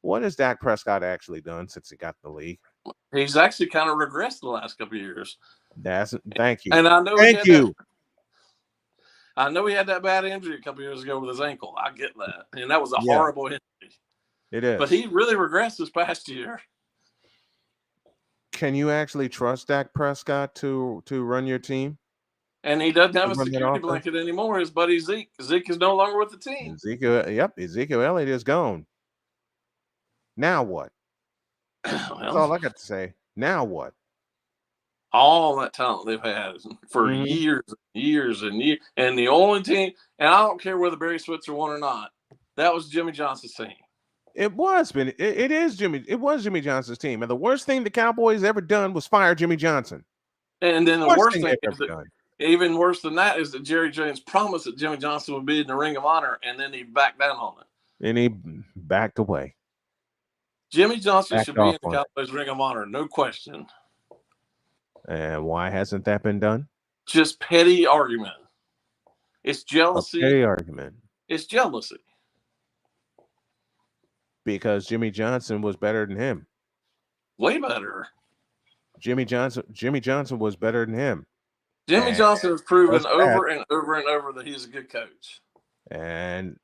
What has Dak Prescott actually done since he got in the league? He's actually kind of regressed the last couple of years. Thank you. And I know. I know he had that bad injury a couple of years ago with his ankle. I get that, and that was a horrible injury. It is. But he really regressed this past year. Can you actually trust Dak Prescott to run your team? And he doesn't have a Run that security offense. blanket anymore. His buddy Zeke. Zeke is no longer with the team. Ezekiel Elliott is gone. Now what? That's all I got to say. Now what? All that talent they've had for years and years and years. And the only team, and I don't care whether Barry Switzer won or not, that was Jimmy Johnson's team. It was Jimmy Johnson's team. And the worst thing the Cowboys ever done was fire Jimmy Johnson. And then the worst thing they've is ever that, done. even worse than that is that Jerry Jones promised that Jimmy Johnson would be in the Ring of Honor, and then he backed down on it. And he backed away. Jimmy Johnson should be in the on it. Cowboys Ring of Honor, no question. And why hasn't that been done? Just petty argument. It's jealousy. A petty argument. It's jealousy. Because Jimmy Johnson was better than him. Way better. Jimmy Johnson was better than him. Jimmy Johnson has proven What's over and over and over that he's a good coach. And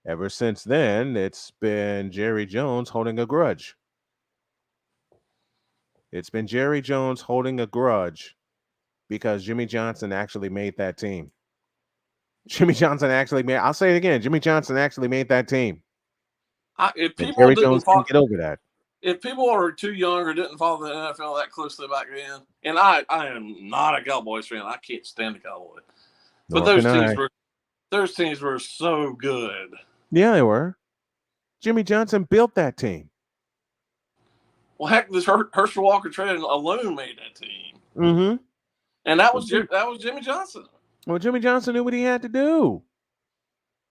ever since then, it's been Jerry Jones holding a grudge. It's been Jerry Jones holding a grudge because Jimmy Johnson actually made that team. I'll say it again. Jimmy Johnson actually made that team. If people Jerry Jones didn't get over that. If people are too young or didn't follow the NFL that closely back then, and I am not a Cowboys fan. I can't stand the Cowboys. But those teams were so good. Yeah, they were. Jimmy Johnson built that team. Well, heck, this Herschel Walker trade alone made that team. Mm-hmm. And that was Jimmy Johnson. Well, Jimmy Johnson knew what he had to do.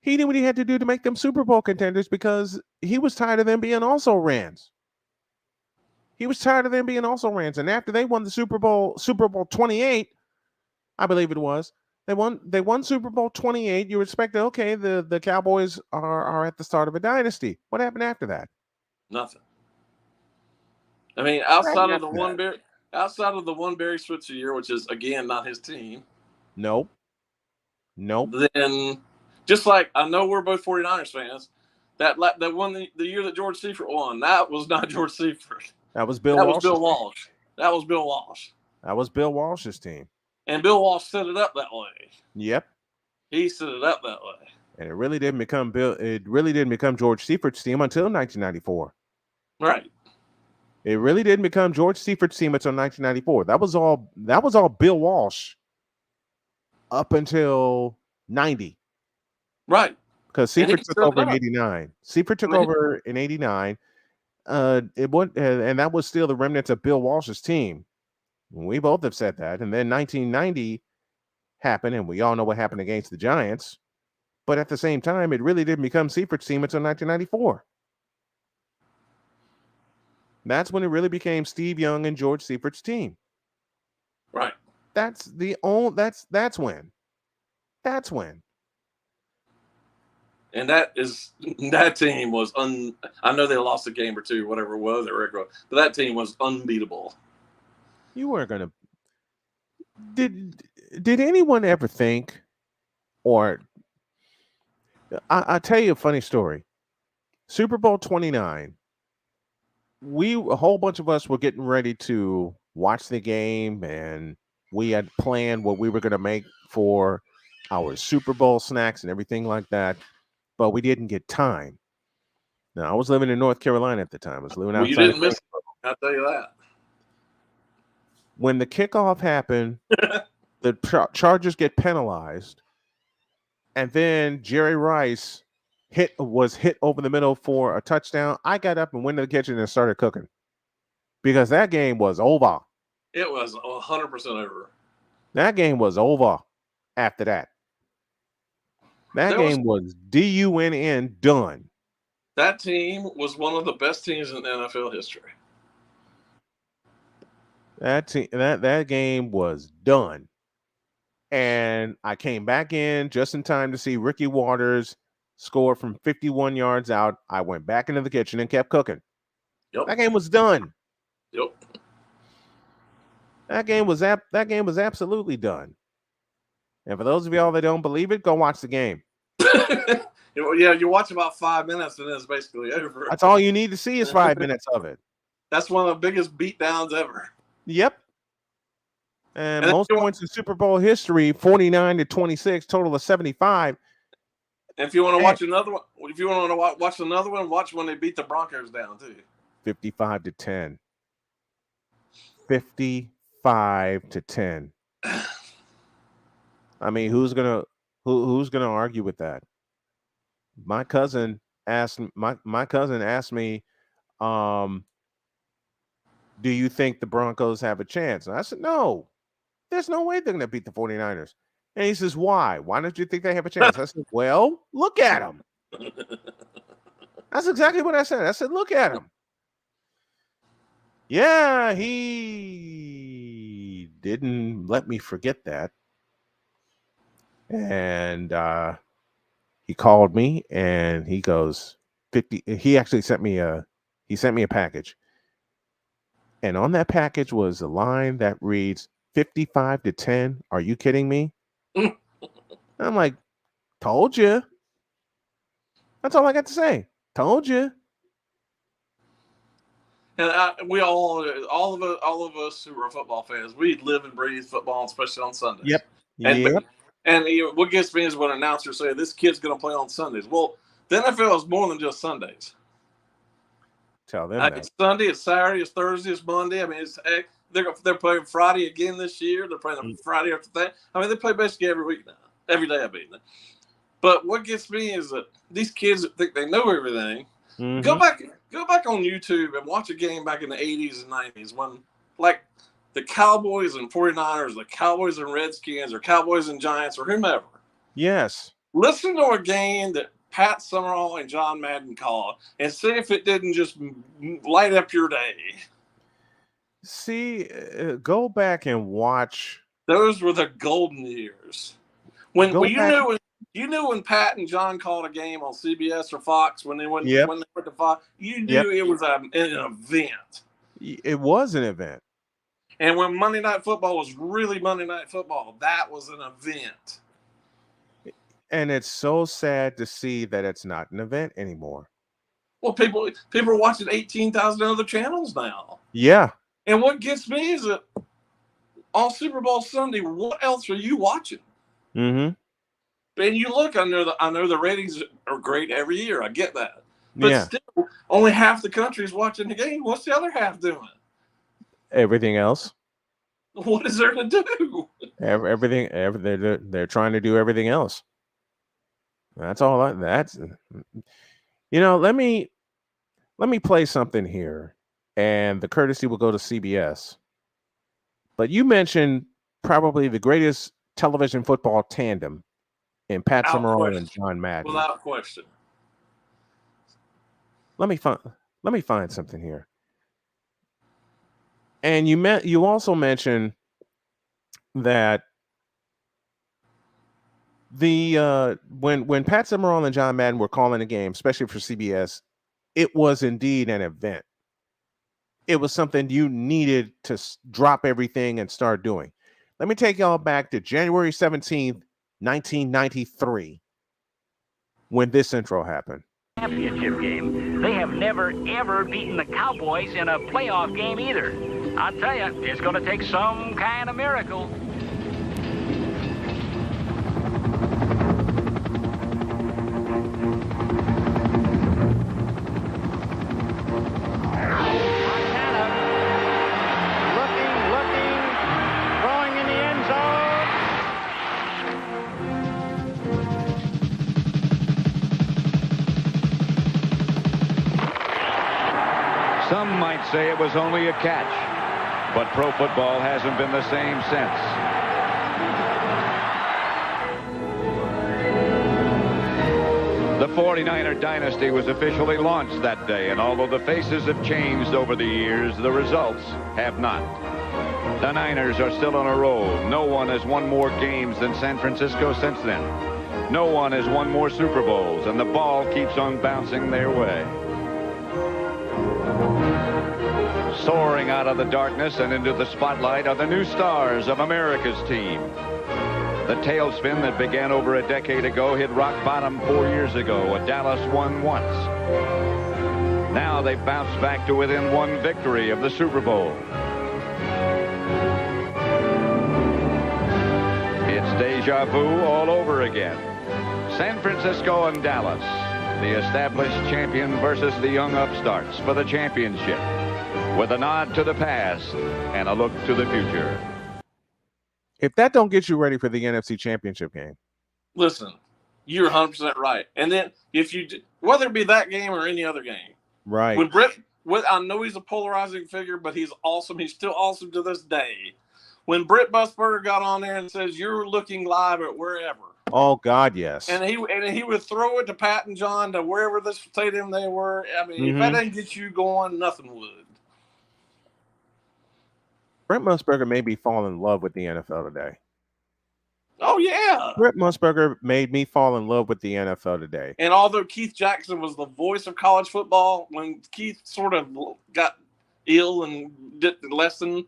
He knew what he had to do to make them Super Bowl contenders because he was tired of them being also Rans. And after they won the Super Bowl 28, I believe it was, they won Super Bowl 28. You expected, okay, the Cowboys are at the start of a dynasty. What happened after that? Nothing. I mean, outside of the one Barry Switzer year, which is again not his team. Nope. Then, just like I know we're both 49ers fans, that one the year that George Seifert won, that was not George Seifert. That was Bill Walsh. That was Bill Walsh. That was Bill Walsh's team. And Bill Walsh set it up that way. Yep. He set it up that way. And it really didn't become George Seifert's team until 1994. Right. It really didn't become George Seifert's team until 1994. That was all Bill Walsh up until 90. Right. Because Seifert took over in 89. Seifert took over in 89. And that was still the remnants of Bill Walsh's team. We both have said that. And then 1990 happened, and we all know what happened against the Giants. But at the same time, it really didn't become Seifert's team until 1994. That's when it really became Steve Young and George Seifert's team. Right. That's when. And that team was I know they lost a game or two, whatever it was, but that team was unbeatable. You weren't gonna. Did anyone ever think, or I'll tell you a funny story. Super Bowl 29. A whole bunch of us were getting ready to watch the game, and we had planned what we were going to make for our Super Bowl snacks and everything like that, but we didn't get time. Now, I was living in North Carolina at the time. I was living outside. You didn't miss it. I'll tell you that. When the kickoff happened, the Chargers get penalized, and then Jerry Rice was hit over the middle for a touchdown. I got up and went to the kitchen and started cooking because that game was over. It was 100% over. That game was over after that. That game was DUNN done. That team was one of the best teams in NFL history. That game was done. And I came back in just in time to see Ricky Waters score from 51 yards out. I went back into the kitchen and kept cooking. Yep. That game was done. Yep. That game was absolutely done. And for those of y'all that don't believe it, go watch the game. Yeah, you watch about 5 minutes and then it's basically over. That's all you need to see is 5 minutes of it. That's one of the biggest beatdowns ever. Yep. And And most points in Super Bowl history, 49-26, total of 75. if you want to watch another one, watch when they beat the Broncos down too. 55-10. 55-10. I mean, who's gonna argue with that? My cousin asked me, do you think the Broncos have a chance? And I said, no, there's no way they're gonna beat the 49ers. And he says, why? Why don't you think they have a chance? I said, well, look at them. That's exactly what I said. I said, look at him. Yeah, he didn't let me forget that. And he called me and he goes, 50. He actually sent me a package. And on that package was a line that reads 55-10. Are you kidding me? I'm like, told you. That's all I got to say. Told you. And we all of us who are football fans, we live and breathe football, especially on Sundays. Yep. And what gets me is when announcers say this kid's going to play on Sundays. Well, the NFL is more than just Sundays. Tell them that. It's Sunday, it's Saturday, it's Thursday, it's Monday. I mean, they're playing Friday again this year. They're playing Friday after that. I mean, they play basically every week now. Every day, I mean. But what gets me is that these kids think they know everything. Mm-hmm. Go back on YouTube and watch a game back in the 80s and 90s when, like, the Cowboys and 49ers, the Cowboys and Redskins, or Cowboys and Giants, or whomever. Yes. Listen to a game that Pat Summerall and John Madden called and see if it didn't just light up your day. See, go back and watch. Those were the golden years. When you knew when Pat and John called a game on CBS or Fox when they went to Fox, you knew it was an event. It was an event. And when Monday Night Football was really Monday Night Football, that was an event. And it's so sad to see that it's not an event anymore. Well, people are watching 18,000 other channels now. Yeah. And what gets me is that on Super Bowl Sunday, what else are you watching? Mm-hmm. And you look, I know the ratings are great every year. I get that. But still, only half the country is watching the game. What's the other half doing? Everything else. What is there to do? Everything. They're trying to do everything else. That's all. Let me play something here, and the courtesy will go to CBS. But you mentioned probably the greatest television football tandem in Pat Summerall and John Madden. Without question. Let me find something here. And you also mentioned that the when Pat Summerall and John Madden were calling a game, especially for CBS, it was indeed an event. It was something you needed to drop everything and start doing. Let me take y'all back to January 17th, 1993, when this intro happened. Championship game. They have never, ever beaten the Cowboys in a playoff game either. I'll tell you, it's going to take some kind of miracle. Some might say it was only a catch, but pro football hasn't been the same since. The 49er dynasty was officially launched that day, and although the faces have changed over the years, the results have not. The Niners are still on a roll. No one has won more games than San Francisco since then. No one has won more Super Bowls, and the ball keeps on bouncing their way. Soaring out of the darkness and into the spotlight are the new stars of America's team. The tailspin that began over a decade ago hit rock bottom 4 years ago. Dallas won once. Now they've bounced back to within one victory of the Super Bowl. deja vu all over again. San Francisco and Dallas, the established champion versus the young upstarts for the championship, with a nod to the past and a look to the future. If that don't get you ready for the NFC Championship game. Listen, you're 100% right. And then if you, whether it be that game or any other game, right? When I know he's a polarizing figure, but he's awesome. He's still awesome to this day. When Brett Busberger got on there and says, "You're looking live at wherever." Oh God, yes. And he would throw it to Pat and John to wherever this stadium they were. I mean, if that didn't get you going, nothing would. Brett Musburger made me fall in love with the NFL today. Oh, yeah. Brett Musburger made me fall in love with the NFL today. And although Keith Jackson was the voice of college football, when Keith sort of got ill and did the lesson,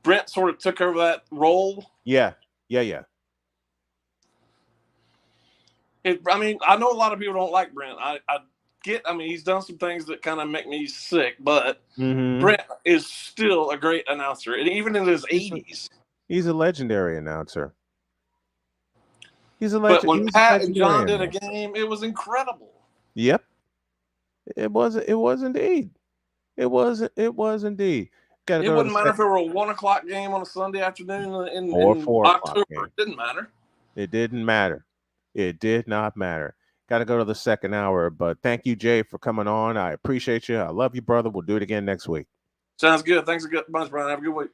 Brett sort of took over that role. Yeah. I mean, I know a lot of people don't like Brent. I mean, he's done some things that kind of make me sick, but Brent is still a great announcer, and even in his 80s. He's a legendary announcer. But when Pat and John did a game, it was incredible. Yep. It was indeed. It was indeed. It wouldn't matter if it were a 1 o'clock game on a Sunday afternoon in 4 October. It didn't matter. It didn't matter. It did not matter. Got to go to the second hour, but thank you, Jay, for coming on. I appreciate you. I love you, brother. We'll do it again next week. Sounds good. Thanks a bunch, Brian. Have a good week.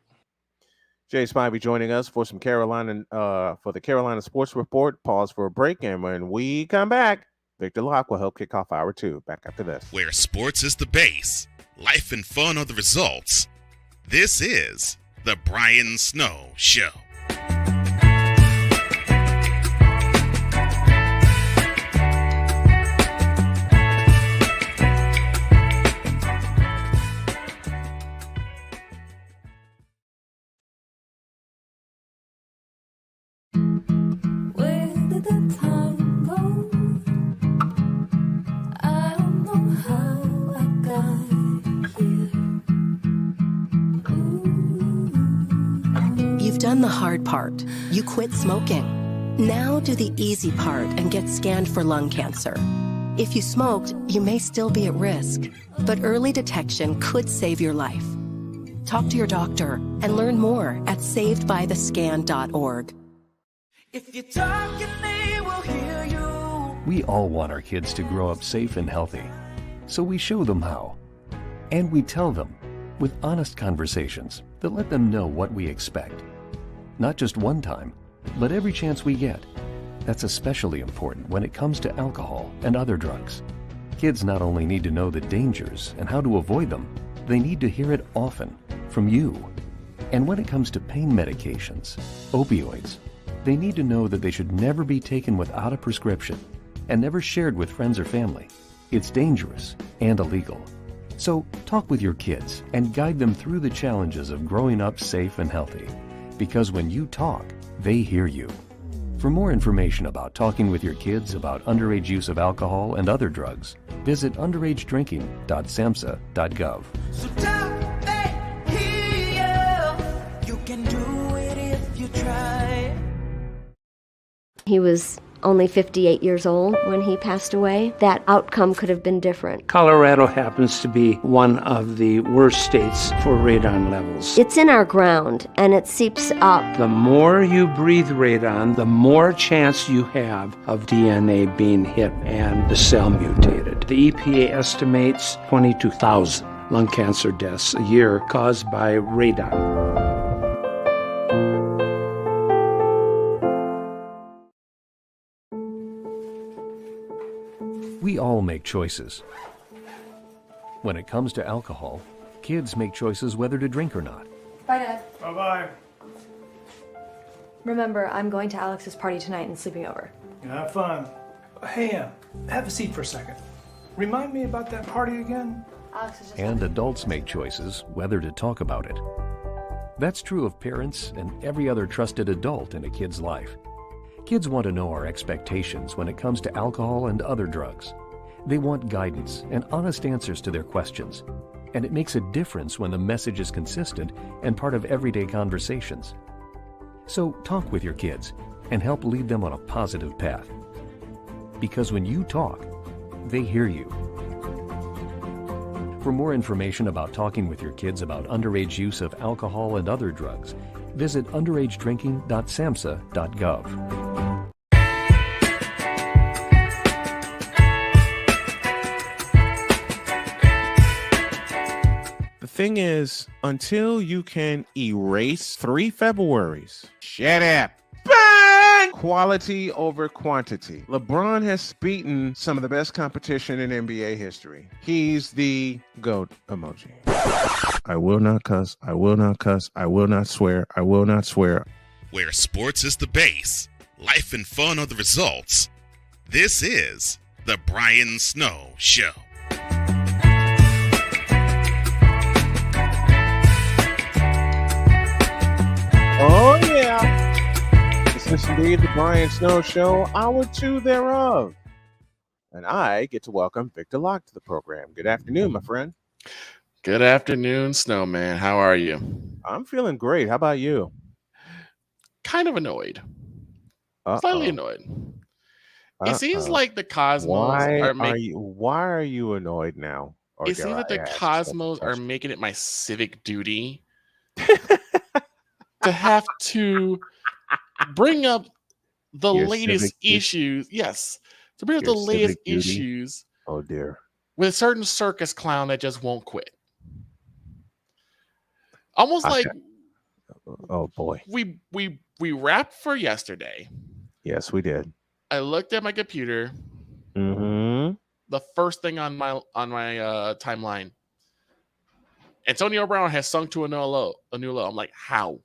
Jay Spivey joining us for some for the Carolina Sports Report. Pause for a break, and when we come back, Victor Locke will help kick off hour 2. Back after this. Where sports is the base, life and fun are the results. This is the Brian Snow Show. Done the hard part. You quit smoking. Now do the easy part and get scanned for lung cancer. If you smoked, you may still be at risk, but early detection could save your life. Talk to your doctor and learn more at savedbythescan.org. If you talk, they will hear you. We all want our kids to grow up safe and healthy, so we show them how. And we tell them with honest conversations that let them know what we expect. Not just one time, but every chance we get. That's especially important when it comes to alcohol and other drugs. Kids not only need to know the dangers and how to avoid them, they need to hear it often from you. And when it comes to pain medications, opioids, they need to know that they should never be taken without a prescription and never shared with friends or family. It's dangerous and illegal. So talk with your kids and guide them through the challenges of growing up safe and healthy. Because when you talk, they hear you. For more information about talking with your kids about underage use of alcohol and other drugs, visit underagedrinking.samhsa.gov. So talk, they hear you. You can do it if you try. He was only 58 years old when he passed away. That outcome could have been different. Colorado happens to be one of the worst states for radon levels. It's in our ground and it seeps up. The more you breathe radon, the more chance you have of DNA being hit and the cell mutated. The EPA estimates 22,000 lung cancer deaths a year caused by radon. We all make choices. When it comes to alcohol, kids make choices whether to drink or not. Bye, Dad. Bye-bye. Remember, I'm going to Alex's party tonight and sleeping over. Have fun. Hey, have a seat for a second. Remind me about that party again? Alex is just... And adults make choices whether to talk about it. That's true of parents and every other trusted adult in a kid's life. Kids want to know our expectations when it comes to alcohol and other drugs. They want guidance and honest answers to their questions. And it makes a difference when the message is consistent and part of everyday conversations. So talk with your kids and help lead them on a positive path. Because when you talk, they hear you. For more information about talking with your kids about underage use of alcohol and other drugs, visit underagedrinking.samhsa.gov. The thing is, until you can erase 3 Februaries, shut up. Bang! Quality over quantity. LeBron has beaten some of the best competition in NBA history. He's the GOAT emoji. I will not cuss. I will not cuss. I will not swear. I will not swear. Where sports is the base, life and fun are the results. This is the Brian Snow Show. Oh, yeah. This is indeed the Brian Snow Show, hour 2 thereof. And I get to welcome Victor Locke to the program. Good afternoon, my friend. Good afternoon, Snowman. How are you? I'm feeling great. How about you? Kind of annoyed. Slightly annoyed. It seems like the Cosmos Why are you annoyed now? It seems like the Cosmos are making it my civic duty to have to bring up the latest issues. Yes, to bring up the latest issues. Oh dear. With a certain circus clown that just won't quit. Almost like, oh boy, we wrapped for yesterday. Yes, we did. I looked at my computer. Mm-hmm. The first thing on my timeline, Antonio Brown has sunk to a new low. I'm like, how?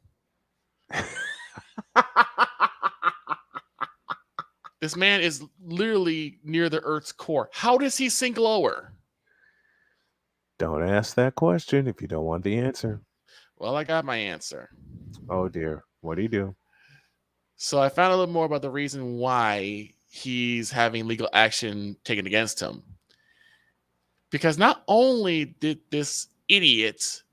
This man is literally near the Earth's core. How does he sink lower? Don't ask that question if you don't want the answer. Well, I got my answer. Oh dear. What do you do? So I found a little more about the reason why he's having legal action taken against him. Because not only did this idiot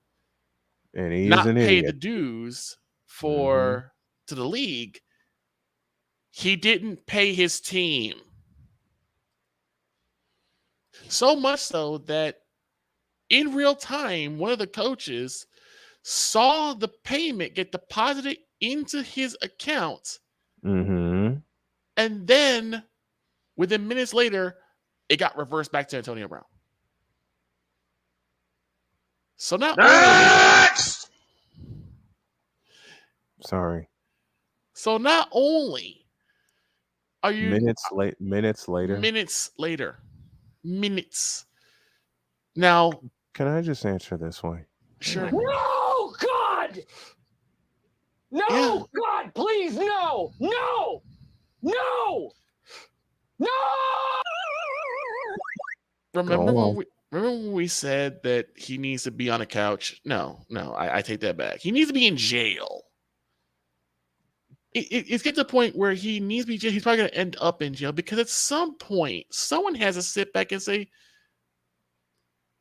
not pay the dues to the league, he didn't pay his team. So much so that in real time, one of the coaches saw the payment get deposited into his account. Mm-hmm. And then within minutes later, it got reversed back to Antonio Brown. So not Sorry. So not only are you minutes later. Now, can I just answer this way? Sure. No, God! No, Yeah. God, please, no! No! No! No! Remember when we said that he needs to be on a couch? No, I take that back. He needs to be in jail. It's get to the point where he needs to be jail. He's probably going to end up in jail because at some point, someone has to sit back and say,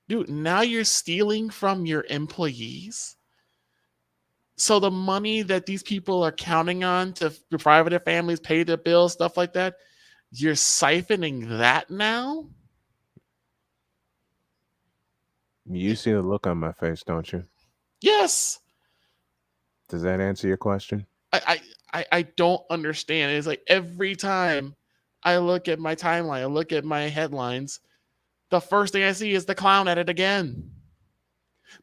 dude, now you're stealing from your employees. So the money that these people are counting on to provide for their families, pay their bills, stuff like that, you're siphoning that now? You see the look on my face, don't you? Yes. Does that answer your question? I don't understand. It's like every time I look at my timeline, I look at my headlines, the first thing I see is the clown at it again.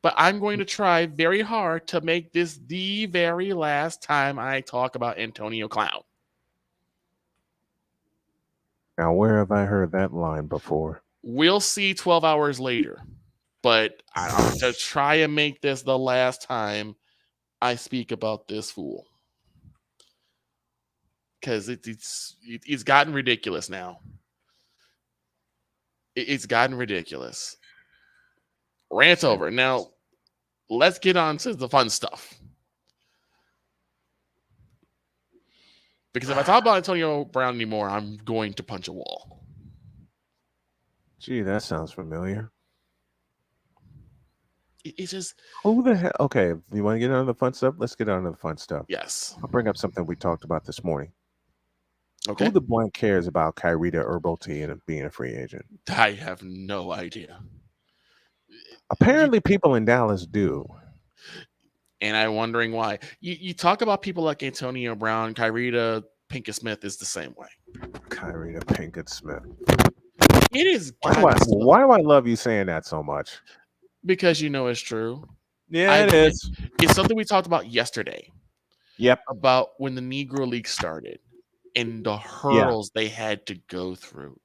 But I'm going to try very hard to make this the very last time I talk about Antonio Clown. Now, where have I heard that line before? We'll see 12 hours later. But I'm going to try and make this the last time I speak about this fool. Because it's gotten ridiculous now. It's gotten ridiculous. Rant's over. Now, let's get on to the fun stuff. Because if I talk about Antonio Brown anymore, I'm going to punch a wall. Gee, that sounds familiar. It's just... Who the hell? Okay, you want to get on the fun stuff? Let's get on to the fun stuff. Yes. I'll bring up something we talked about this morning. Who the blank cares about Kyrita Herbal Tea and being a free agent? I have no idea. Apparently, people in Dallas do. And I'm wondering why. You talk about people like Antonio Brown, Kyrita Pinkett Smith is the same way. Kyrita Pinkett Smith. It is. Why do I love you saying that so much? Because you know it's true. Yeah, it is. It's something we talked about yesterday. Yep. About when the Negro League started and the hurdles they had to go through.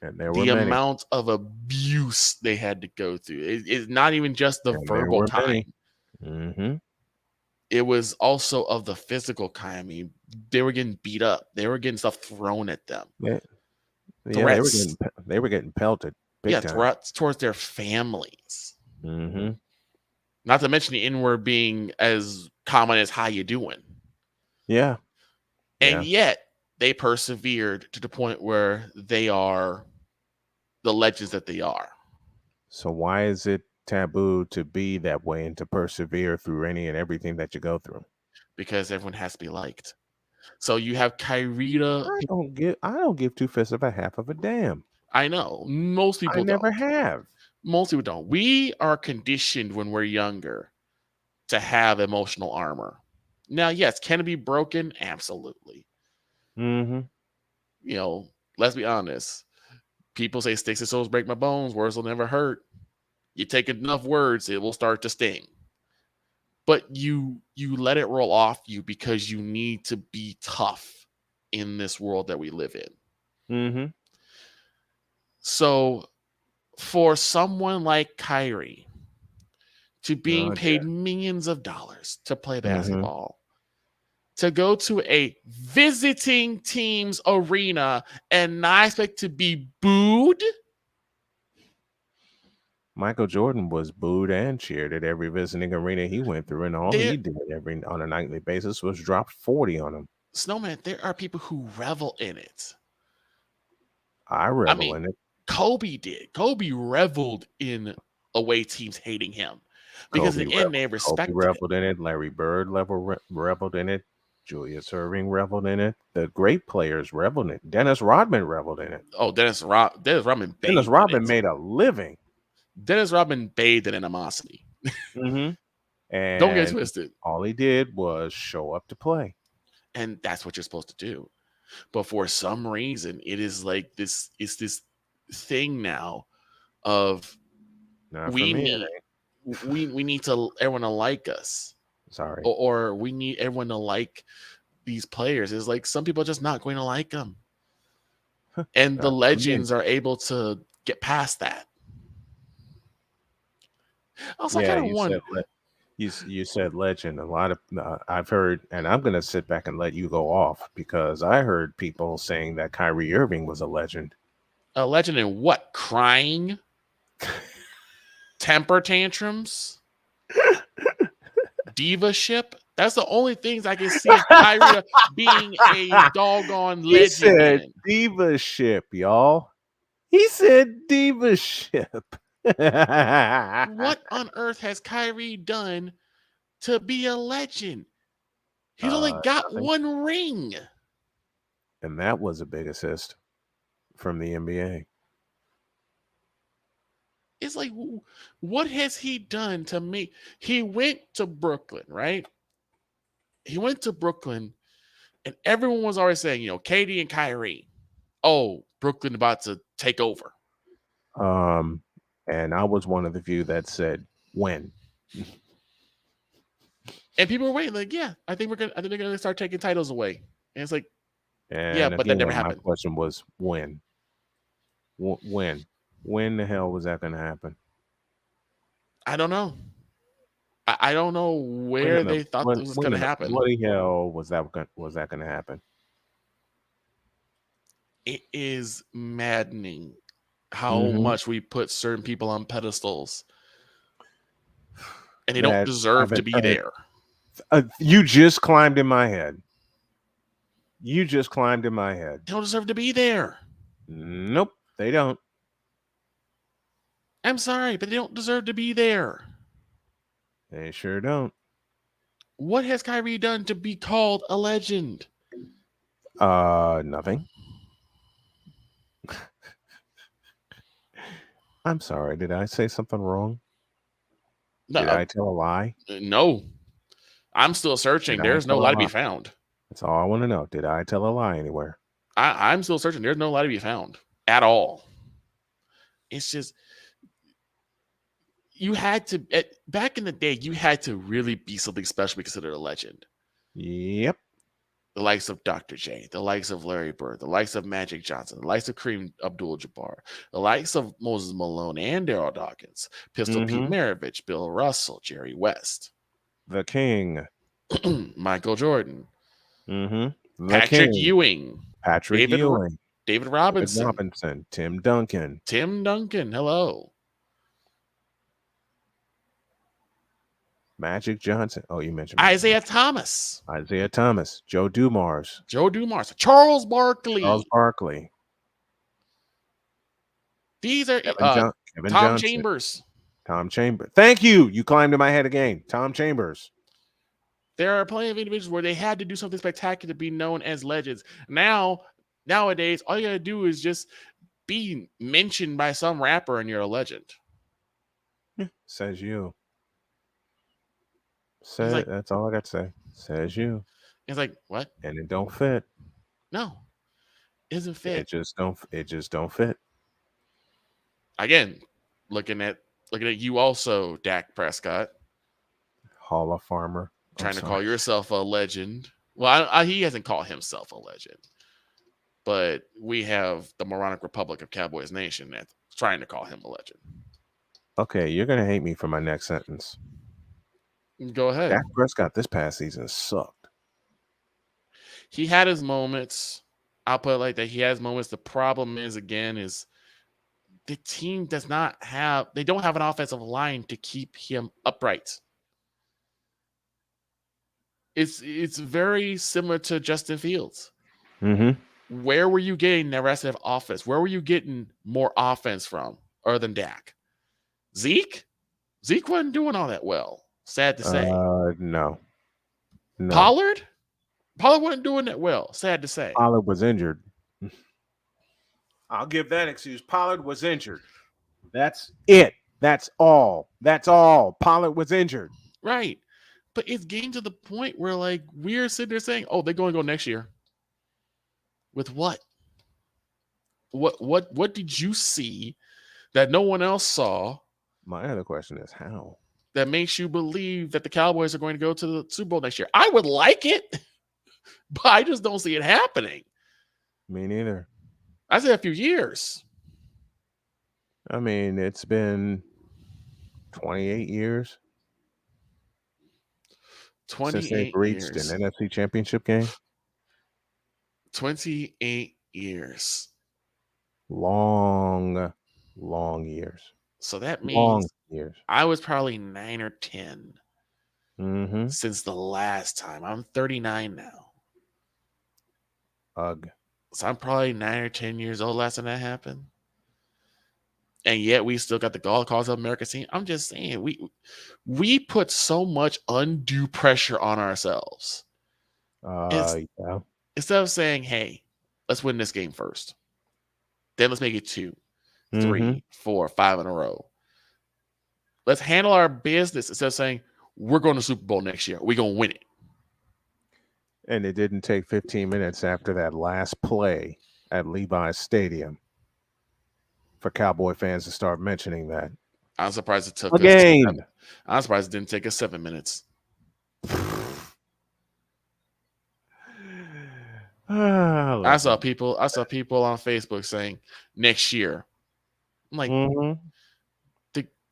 And there were the many. amount of abuse they had to go through. It's not even just the verbal time. Mm-hmm. It was also of the physical kind. I mean, they were getting beat up. They were getting stuff thrown at them. Yeah, Threats. they were getting pelted. Big time. Threats towards their families. Mm-hmm. Not to mention the N-word being as common as "How you doing?" Yeah. And yet they persevered to the point where they are the legends that they are. So why is it taboo to be that way and to persevere through any and everything that you go through? Because everyone has to be liked. So you have Kyrita. I don't give two fifths of a half of a damn. I know. Most people never have. Most people don't. We are conditioned when we're younger to have emotional armor. Now, yes, can it be broken? Absolutely. Mm-hmm. You know, let's be honest. People say sticks and stones break my bones. Words will never hurt. You take enough words, it will start to sting. But you let it roll off you because you need to be tough in this world that we live in. Mm-hmm. So for someone like Kyrie to being paid millions of dollars to play basketball, to go to a visiting team's arena and not expect to be booed. Michael Jordan was booed and cheered at every visiting arena he went through, and all he did on a nightly basis was drop 40 on him. Snowman, there are people who revel in it. I revel in it. Kobe did. Kobe reveled in away teams hating him because in the end they respected Kobe reveled in it. Larry Bird reveled in it. Julius Erving reveled in it. The great players reveled in it. Dennis Rodman reveled in it. Oh, Dennis Rodman. Dennis Rodman made a living. Dennis Rodman bathed in animosity. Mm-hmm. And don't get twisted. All he did was show up to play, and that's what you're supposed to do. But for some reason, it is like this. It's this thing now of we need to everyone to like us. Sorry, or we need everyone to like these players. It's like some people are just not going to like them, and the legends are able to get past that. Also, I kind of wonder. You said legend. A lot of I've heard, and I'm going to sit back and let you go off because I heard people saying that Kyrie Irving was a legend. A legend in what? Crying, temper tantrums, diva-ship. That's the only things I can see Kyrie being a doggone legend. He said diva-ship, y'all. He said diva-ship. What on earth has Kyrie done to be a legend? He's only got one ring. And that was a big assist from the NBA. It's like, what has he done to me? He went to Brooklyn, right? He went to Brooklyn, and everyone was always saying, KD and Kyrie. Oh, Brooklyn about to take over. And I was one of the few that said when. And people were waiting, like, yeah, I think they're gonna start taking titles away. And it's like, and yeah, but that never happened. My question was when. When? When the hell was that going to happen? I don't know. I don't know where they thought this was going to happen. What the hell was that going to happen? It is maddening how much we put certain people on pedestals, and they don't deserve to be there. You just climbed in my head. You just climbed in my head. They don't deserve to be there. Nope, they don't. I'm sorry, but they don't deserve to be there. They sure don't. What has Kyrie done to be called a legend? Nothing. I'm sorry. Did I say something wrong? No, Did I tell a lie? No. I'm still searching. Did I There's no tell a lie to be lie? found. That's all I want to know. Did I tell a lie anywhere? I'm still searching. There's no lie to be found at all. It's just you had to back in the day. You had to really be something special to be considered a legend. Yep. The likes of Dr. J, the likes of Larry Bird, the likes of Magic Johnson, the likes of Kareem Abdul-Jabbar, the likes of Moses Malone and Daryl Dawkins, Pistol Pete Maravich, Bill Russell, Jerry West, the King, Michael Jordan, Patrick Patrick Ewing, David Robinson, Tim Duncan. Hello. Magic Johnson. Oh, you mentioned Isaiah Thomas, Joe Dumars, Charles Barkley. These are Kevin Tom Johnson. Chambers. Tom Chambers. Thank you. You climbed to my head again. Tom Chambers. There are plenty of individuals where they had to do something spectacular to be known as legends. Nowadays, all you gotta do is just be mentioned by some rapper and you're a legend. Says you. That's all I got to say. Says you. It's like, what? And it don't fit. No. It doesn't fit. It just don't fit. Again, looking at you also, Dak Prescott. Hall of Famer. Trying to call yourself a legend. Well, he hasn't called himself a legend. But we have the moronic Republic of Cowboys Nation that's trying to call him a legend. Okay, you're going to hate me for my next sentence. Go ahead. Dak Prescott this past season sucked. He had his moments. I'll put it like that. He has moments. The problem is, again, is the team they don't have an offensive line to keep him upright. It's very similar to Justin Fields. Where were you getting the rest of offense? Where were you getting more offense from other than Dak? Zeke wasn't doing all that well. Sad to say. No. Pollard wasn't doing that well. Sad to say. Pollard was injured. I'll give that excuse. Pollard was injured. That's it. That's all. Pollard was injured. Right. But it's getting to the point where, like, we're sitting there saying, oh, they're going to go next year. With what? What did you see that no one else saw? My other question is how? That makes you believe that the Cowboys are going to go to the Super Bowl next year. I would like it, but I just don't see it happening. Me neither. I say a few years. I mean, it's been 28 years. 28 since they've reached years. an NFC Championship game. 28 years. Long years. So that means years. I was probably 9 or 10 Mm-hmm. since the last time. I'm 39 now. Ugh. So I'm probably 9 or 10 years old last time that happened. And yet we still got the Gold Cause of America scene. I'm just saying, we put so much undue pressure on ourselves. Yeah. Instead of saying, hey, let's win this game first. Then let's make it 2, 3, Mhm. 4, 5 in a row. Let's handle our business instead of saying, we're going to Super Bowl next year. We're going to win it. And it didn't take 15 minutes after that last play at Levi's Stadium for Cowboy fans to start mentioning that. I'm surprised it took Again. I'm surprised it didn't take us 7 minutes. I saw people on Facebook saying next year. I'm like,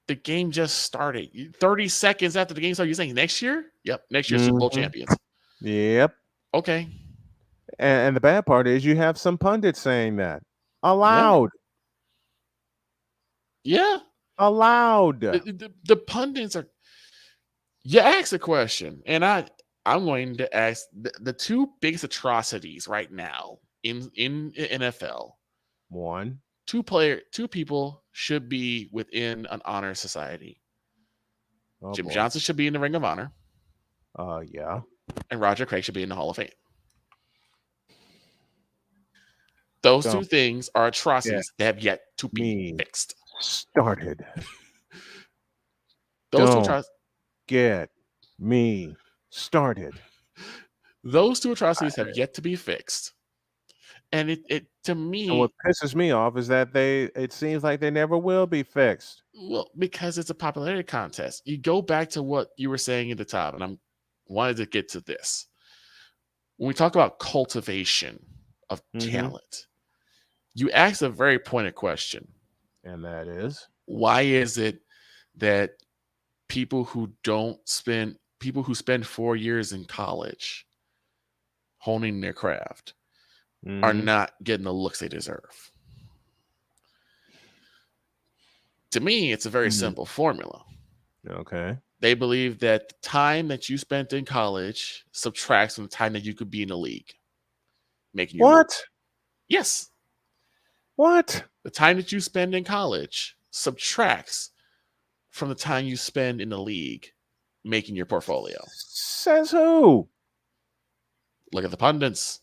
the game just started. 30 seconds after the game started, you're saying next year? Yep, next year Super Bowl champions. Yep. Okay. And the bad part is you have some pundits saying that. Allowed. Yeah. Allowed. The pundits are. You ask a question, and I'm going to ask the two biggest atrocities right now in NFL. One. Two people should be within an honor society. Jim Johnson should be in the Ring of Honor. Yeah. And Roger Craig should be in the Hall of Fame. Those Don't two things are atrocities get that have yet to be me fixed. started. Those two Don't atrocities. get me started. Those two atrocities have yet to be fixed. And it to And me, what pisses me off is that it seems like they never will be fixed. well, because it's a popularity contest. You go back to what you were saying at the top, and I wanted to get to this. When we talk about cultivation of talent, you asked a very pointed question. And that is, why is it that people who spend 4 years in college honing their craft are not getting the looks they deserve? To me, it's a very simple formula. Okay. They believe that the time that you spent in college subtracts from the time that you could be in the league. Making your What? move. Yes. What? The time that you spend in college subtracts from the time you spend in the league making your portfolio. Says who? Look at the pundits.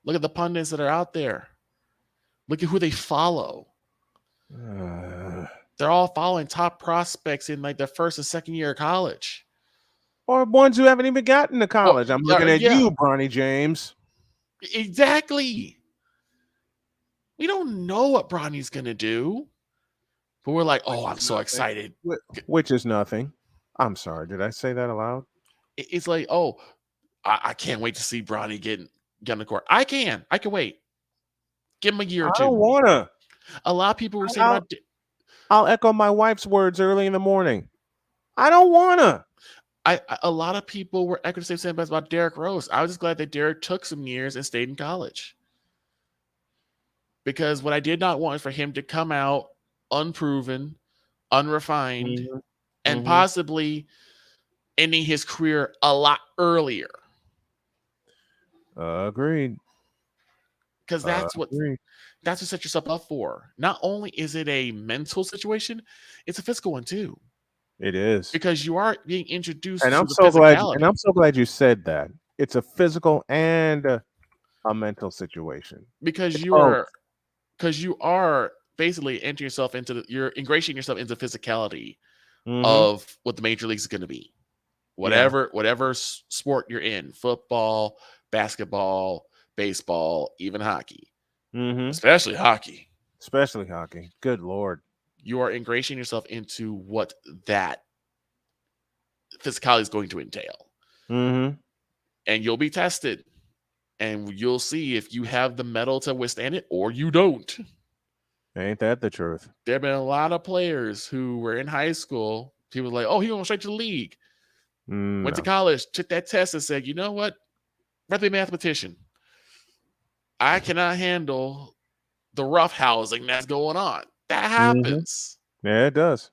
Look at the pundits that are out there. Look at who they follow. They're all following top prospects in like their first and second year of college. Or ones who haven't even gotten to college. I'm looking at you, Bronny James. Exactly. We don't know what Bronny's going to do. But we're like, oh, I'm so excited. Which is nothing. I'm sorry. Did I say that aloud? It's like, oh, I can't wait to see Bronny get on the court. I can wait. Give him a year or two. I don't want to. A lot of people were saying about... I'll echo my wife's words early in the morning. I don't want to. A lot of people were echoing the same thing about Derrick Rose. I was just glad that Derrick took some years and stayed in college. Because what I did not want is for him to come out unproven, unrefined, and possibly ending his career a lot earlier. Agreed. Because that's what sets yourself up for. Not only is it a mental situation, it's a physical one too. It is. Because you are being introduced and to I'm the so glad physicality. and I'm so glad you said that. It's a physical and a mental situation. Because you are basically entering yourself into you're ingratiating yourself into the physicality of what the major leagues is going to be. Whatever sport you're in, football, basketball, baseball, even hockey. Especially hockey. Good Lord. You are ingratiating yourself into what that physicality is going to entail. And you'll be tested. And you'll see if you have the mettle to withstand it or you don't. Ain't that the truth? There have been a lot of players who were in high school. People were like, oh, he went straight to the league. Went to college, took that test and said, you know what? Rather be a mathematician. I cannot handle the rough housing that's going on. That happens. Yeah, it does.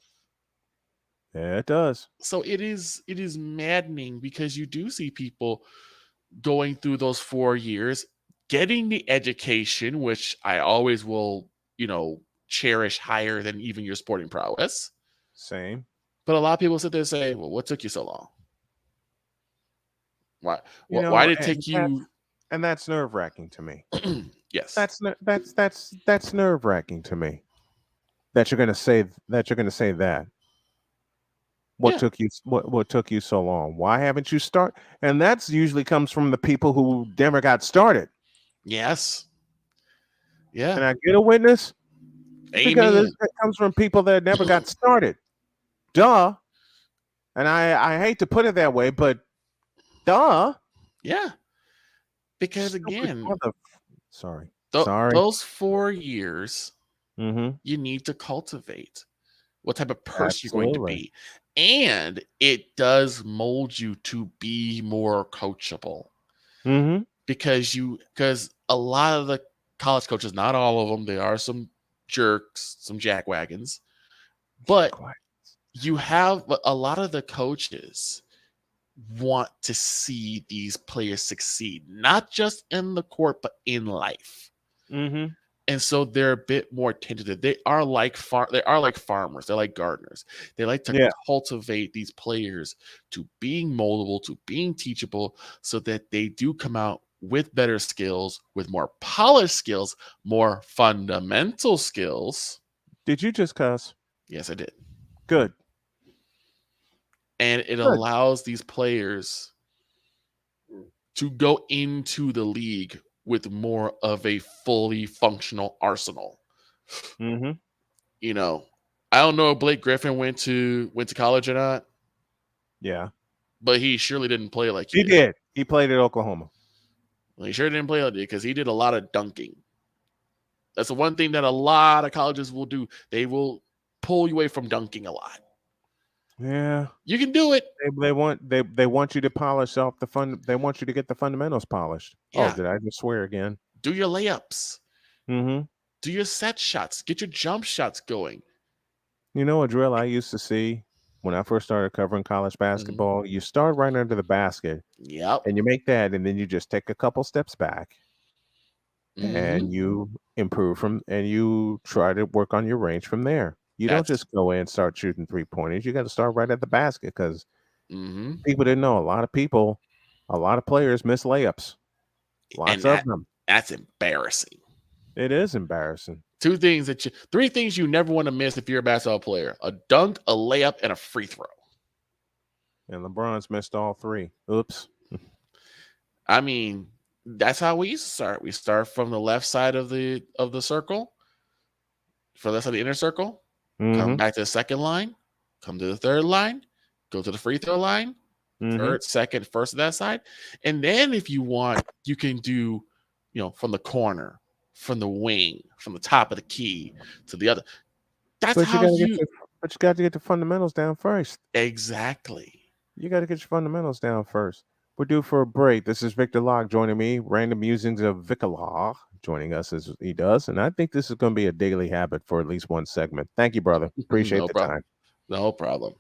Yeah, it does. So it is maddening because you do see people going through those 4 years, getting the education, which I always will, cherish higher than even your sporting prowess. Same. But a lot of people sit there and say, well, what took you so long? Why did it take you? And that's nerve-wracking to me. Yes. That's nerve-wracking to me. That you're gonna say that. What took you so long? Why haven't you started? And that's usually comes from the people who never got started. Yes. Yeah. Can I get a witness? Amen. Because it comes from people that never got started. Duh. And I hate to put it that way, but duh. Yeah. Because again, sorry. Those 4 years, you need to cultivate what type of person you're going to be. And it does mold you to be more coachable. Because a lot of the college coaches, not all of them, there are some jerks, some jackwagons, but you have a lot of the coaches want to see these players succeed, not just in the court, but in life. And so they're a bit more tentative. They are like farmers. They're like gardeners. They like to cultivate these players to being moldable, to being teachable, so that they do come out with better skills, with more polished skills, more fundamental skills. Did you just cuss? Yes, I did. Good. And it Good. allows these players to go into the league with more of a fully functional arsenal. Mm-hmm. You know, I don't know if Blake Griffin went to college or not, Yeah. but he surely didn't play like He did. He played at Oklahoma. Well, he sure didn't play like it because he did a lot of dunking. That's the one thing that a lot of colleges will do. They will pull you away from dunking a lot. Yeah. You can do it. They want you to polish off the fun. They want you to get the fundamentals polished. Yeah. Oh, did I just swear again? Do your layups. Mm-hmm. Do your set shots. Get your jump shots going. You know a drill I used to see when I first started covering college basketball? You start right under the basket. Yep. And you make that, and then you just take a couple steps back. And you improve and you try to work on your range from there. You don't just go in and start shooting 3-pointers. You got to start right at the basket because people didn't know. A lot of players miss layups. Lots of them. That's embarrassing. It is embarrassing. Three things you never want to miss if you're a basketball player: a dunk, a layup, and a free throw. And LeBron's missed all three. Oops. I mean, that's how we used to start. We start from the left side of the circle, for the left side of the inner circle. Come back to the second line, come to the third line, go to the free throw line, third, second, first of that side. And then if you want, you can do, from the corner, from the wing, from the top of the key to the other. That's But how you got to get the fundamentals down first. Exactly. You got to get your fundamentals down first. We're due for a break. This is Victor Locke joining me. Random musings of Victor Locke joining us as he does. And I think this is going to be a daily habit for at least one segment. Thank you, brother. Appreciate the time. No problem.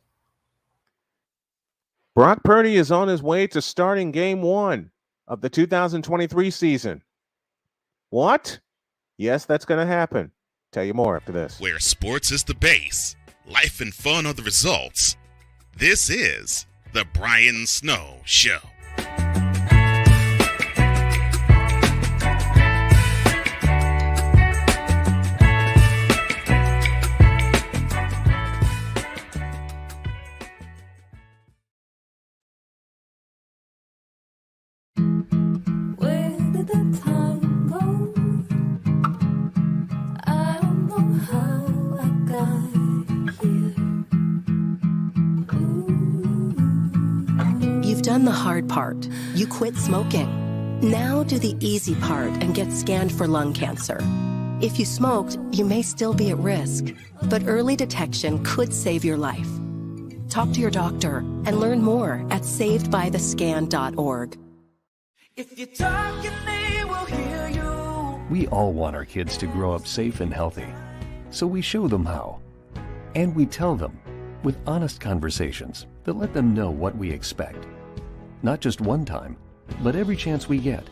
Brock Purdy is on his way to starting game 1 of the 2023 season. What? Yes, that's going to happen. Tell you more after this. Where sports is the base, life and fun are the results. This is the Brian Snow Show. You've done the hard part. You quit smoking. Now do the easy part and get scanned for lung cancer. If you smoked, you may still be at risk, but early detection could save your life. Talk to your doctor and learn more at savedbythescan.org. If you talk and they will hear you. We all want our kids to grow up safe and healthy, so we show them how. And we tell them with honest conversations that let them know what we expect. Not just one time, but every chance we get.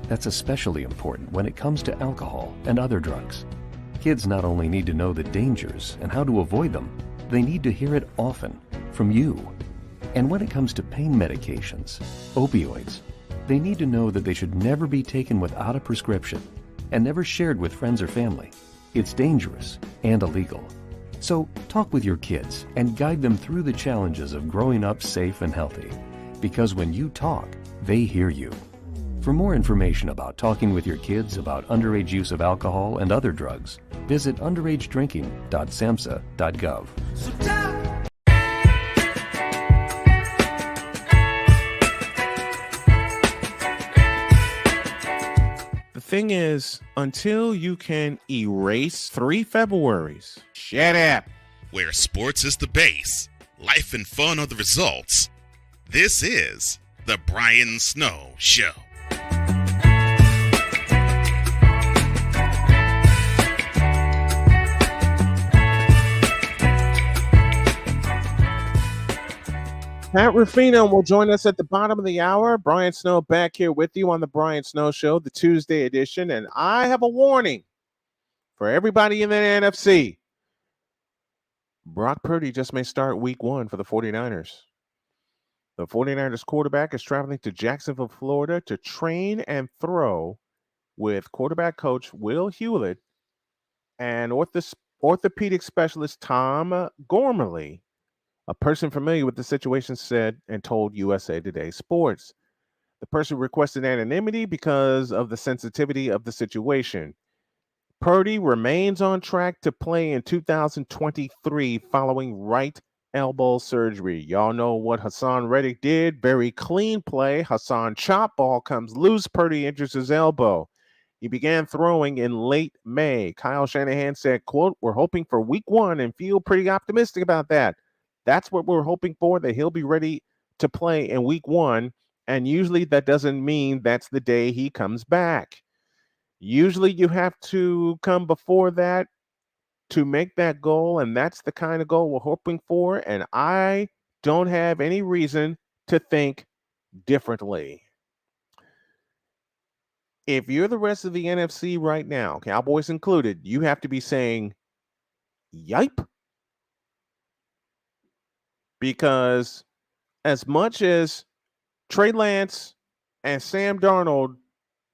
That's especially important when it comes to alcohol and other drugs. Kids not only need to know the dangers and how to avoid them, they need to hear it often from you. And when it comes to pain medications, opioids, they need to know that they should never be taken without a prescription and never shared with friends or family. It's dangerous and illegal. So talk with your kids and guide them through the challenges of growing up safe and healthy. Because when you talk, they hear you. For more information about talking with your kids about underage use of alcohol and other drugs, visit underagedrinking.samhsa.gov. The thing is, until you can erase 3 Februaries, shut up. Where sports is the base, life and fun are the results. This is the Brian Snow Show. Pat Ruffino will join us at the bottom of the hour. Brian Snow back here with you on the Brian Snow Show, the Tuesday edition. And I have a warning for everybody in the NFC. Brock Purdy just may start week 1 for the 49ers. The 49ers quarterback is traveling to Jacksonville, Florida to train and throw with quarterback coach Will Hewlett and orthopedic specialist Tom Gormley. A person familiar with the situation said and told USA Today Sports. The person requested anonymity because of the sensitivity of the situation. Purdy remains on track to play in 2023 following right elbow surgery. Y'all know what Hassan Reddick did. Very clean play. Hassan chop ball comes loose. Purdy injures his elbow. He began throwing in late May. Kyle Shanahan said, quote, "We're hoping for week 1 and feel pretty optimistic about that. That's what we're hoping for, that he'll be ready to play in week 1. And usually that doesn't mean that's the day he comes back. Usually you have to come before that to make that goal, and that's the kind of goal we're hoping for, and I don't have any reason to think differently." If you're the rest of the NFC right now, Cowboys included, you have to be saying, yipe. Because as much as Trey Lance and Sam Darnold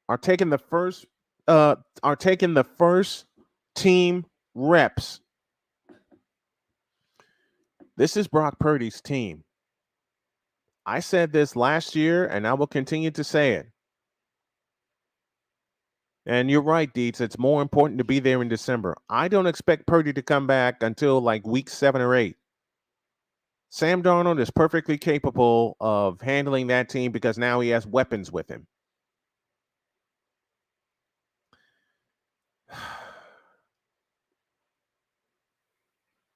are taking the first team reps, this is Brock Purdy's team. I said this last year, and I will continue to say it. And you're right, Dietz. It's more important to be there in December. I don't expect Purdy to come back until like week 7 or 8. Sam Darnold is perfectly capable of handling that team because now he has weapons with him.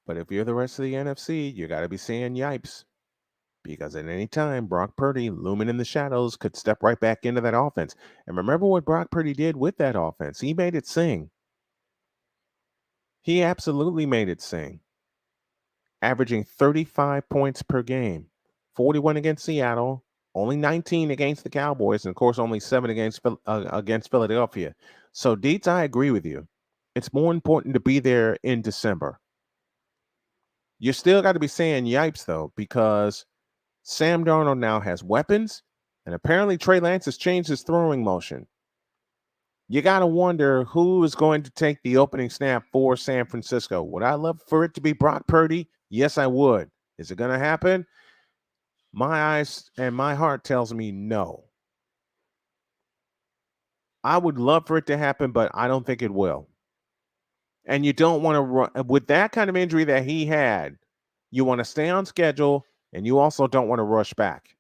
But if you're the rest of the NFC, you got to be saying yipes. Because at any time, Brock Purdy, looming in the shadows, could step right back into that offense. And remember what Brock Purdy did with that offense. He made it sing. He absolutely made it sing. Averaging 35 points per game. 41 against Seattle, only 19 against the Cowboys, and of course only 7 against Philadelphia. So, Dietz, I agree with you. It's more important to be there in December. You still got to be saying yipes, though, because Sam Darnold now has weapons, and apparently Trey Lance has changed his throwing motion. You got to wonder who is going to take the opening snap for San Francisco. Would I love for it to be Brock Purdy? Yes, I would. Is it going to happen? My eyes and my heart tells me no. I would love for it to happen, but I don't think it will. And you don't want to run with that kind of injury that he had. You want to stay on schedule, and you also don't want to rush back.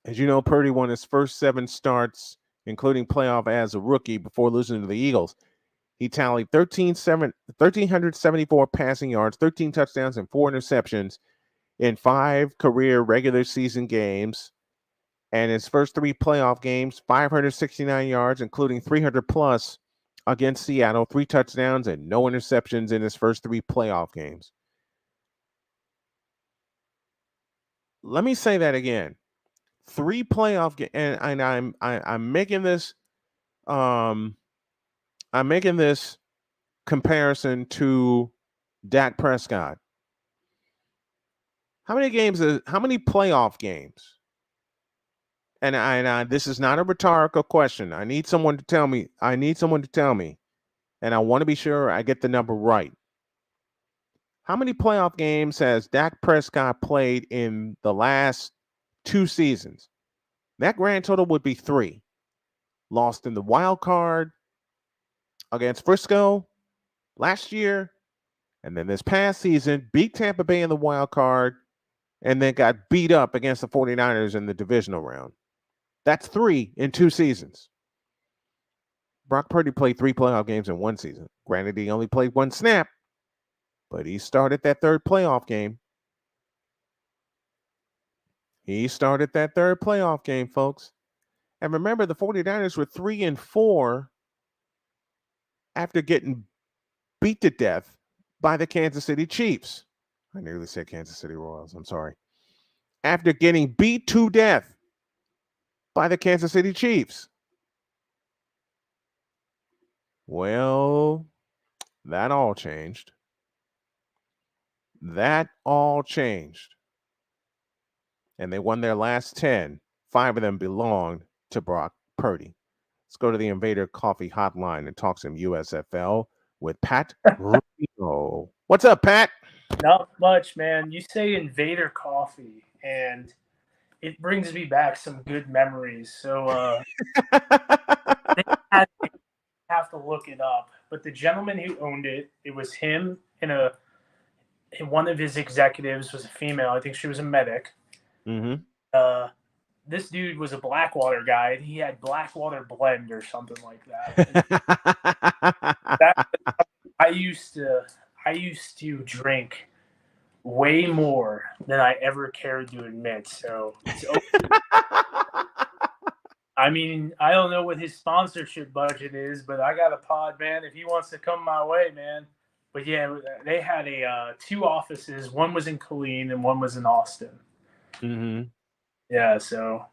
As you know, Purdy won his first 7 starts, including playoff as a rookie before losing to the Eagles. He tallied 1,374 passing yards, 13 touchdowns, and 4 interceptions in 5 career regular season games. And his first 3 playoff games, 569 yards, including 300 plus against Seattle, 3 touchdowns, and no interceptions in his first 3 playoff games. Let me say that again. 3 playoff games, and I'm making this comparison to Dak Prescott. How many playoff games? And this is not a rhetorical question. I need someone to tell me. And I want to be sure I get the number right. How many playoff games has Dak Prescott played in the last 2 seasons? That grand total would be 3. Lost in the wild card against Frisco last year, and then this past season, beat Tampa Bay in the wild card, and then got beat up against the 49ers in the divisional round. That's 3 in 2 seasons. Brock Purdy played 3 playoff games in 1 season. Granted, he only played 1 snap, but he started that 3rd playoff game. Folks. And remember, the 49ers were 3-4 after getting beat to death by the Kansas City Chiefs. I nearly said Kansas City Royals. I'm sorry. After getting beat to death by the Kansas City Chiefs. Well, that all changed. and they won their last 10. 5 of them belonged to Brock Purdy. Let's go to the Invader Coffee Hotline and talk some USFL with Pat Rufino. What's up, Pat? Not much, man. You say Invader Coffee, and it brings me back some good memories. So they have to look it up. But the gentleman who owned it, it was him and one of his executives was a female. I think she was a medic. Mm-hmm. This dude was a Blackwater guy, and he had Blackwater blend or something like that. I used to drink way more than I ever cared to admit. So, I mean, I don't know what his sponsorship budget is, but I got a pod, man. If he wants to come my way, man. But yeah, they had 2 offices. One was in Killeen and one was in Austin. Mm-hmm. Yeah, so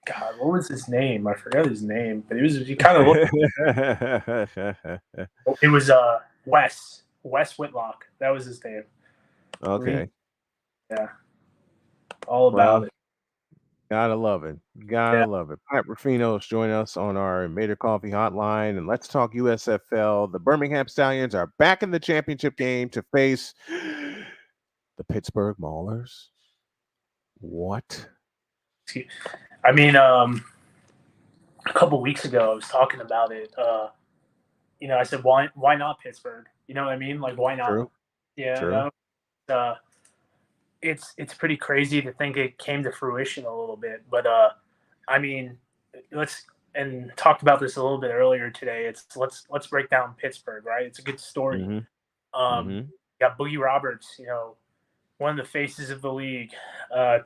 God, what was his name? I forgot his name, but he kind of looked. It was Wes Whitlock. That was his name. Okay. Yeah. All about it. Gotta love it. Gotta love it. Pat Rufino is joining us on our Invader Coffee Hotline, and let's talk USFL. The Birmingham Stallions are back in the championship game to face the Pittsburgh Maulers. What? I mean, a couple weeks ago, I was talking about it. I said, why not Pittsburgh? You know what I mean? Like, why not? True. Yeah. True. It's pretty crazy to think it came to fruition a little bit, but I mean, and talked about this a little bit earlier today. Let's break down Pittsburgh, right? It's a good story. Mm-hmm. Got Boogie Roberts, one of the faces of the league.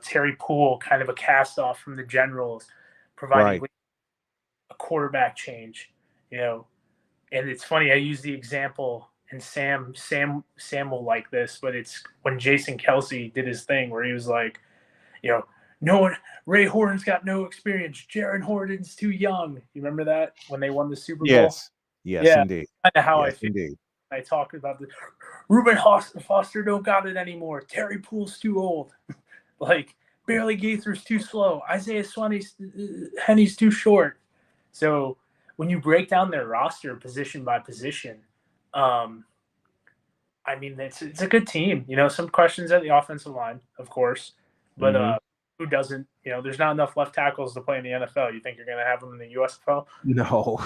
Terry Poole, kind of a cast off from the Generals, providing a quarterback change, And it's funny, I use the example, and Sam will like this, but it's when Jason Kelsey did his thing where he was like, no one, Ray Horton's got no experience. Jaron Horton's too young. You remember that when they won the Super Bowl? Yes, yeah, indeed. Kind of how yes, I feel. Indeed. I talk about the Reuben Foster don't got it anymore. Terry Poole's too old. Like Barely Gaither's too slow. Isaiah Henny's too short. So when you break down their roster position by position, I mean it's a good team. Some questions at the offensive line, of course, but who doesn't? There's not enough left tackles to play in the NFL. You think you're going to have them in the USFL? No,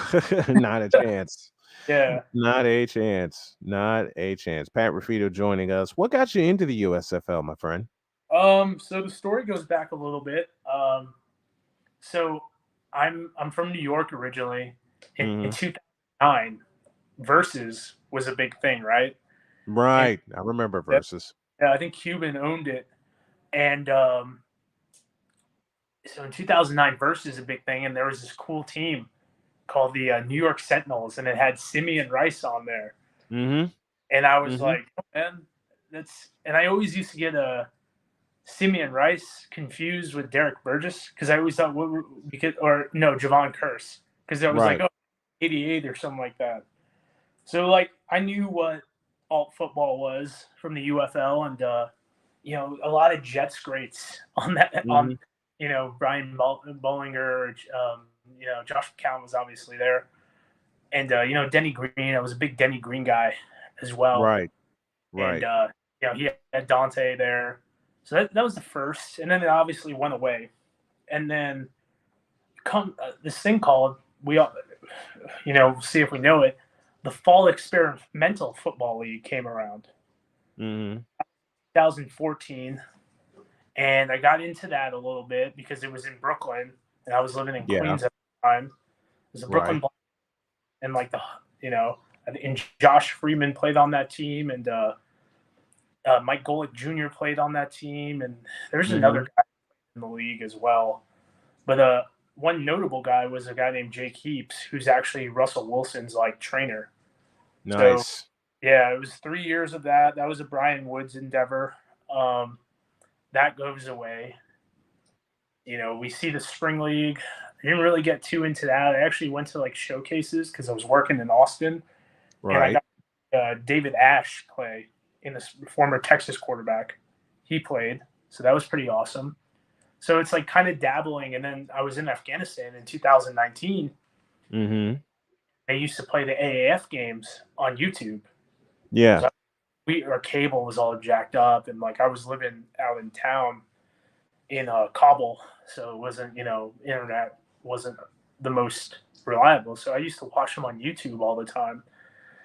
not a chance. Yeah. Not a chance. Not a chance. Pat Rufino joining us. What got you into the USFL, my friend? So the story goes back a little bit. So I'm from New York originally. In 2009, Versus was a big thing, right? Right. I remember Versus. Yeah, I think Cuban owned it. And so in 2009, Versus is a big thing, and there was this cool team called the New York Sentinels, and it had Simeon Rice on there. Mm-hmm. And I was like, oh, man, and I always used to get Simeon Rice confused with Derek Burgess because I always thought Javon Curse because I was like, 88 or something like that. So I knew what alt football was from the UFL, and a lot of Jets greats on that. On Brian Bollinger, Josh McCown was obviously there, and Denny Green. I was a big Denny Green guy as well. Right. And he had Dante there. So that was the first, and then it obviously went away, and then this thing called see if we know it. The Fall Experimental Football League came around, 2014, and I got into that a little bit because it was in Brooklyn, and I was living in Queens at the time. It was a Brooklyn, and and Josh Freeman played on that team, and Mike Golick Jr. played on that team, and there's another guy in the league as well. But one notable guy was a guy named Jake Heaps, who's actually Russell Wilson's trainer. Nice. So, yeah, it was 3 years of that. That was a Brian Woods endeavor. That goes away. We see the spring league. I didn't really get too into that. I actually went to showcases because I was working in Austin. Right. And I got David Ash play in the former Texas quarterback. He played, so that was pretty awesome. So it's like kind of dabbling. And then I was in Afghanistan in 2019. Mm-hmm. I used to play the AAF games on YouTube. Yeah. So our cable was all jacked up, and like I was living out in town in Kabul, so it wasn't, internet wasn't the most reliable. So I used to watch them on YouTube all the time.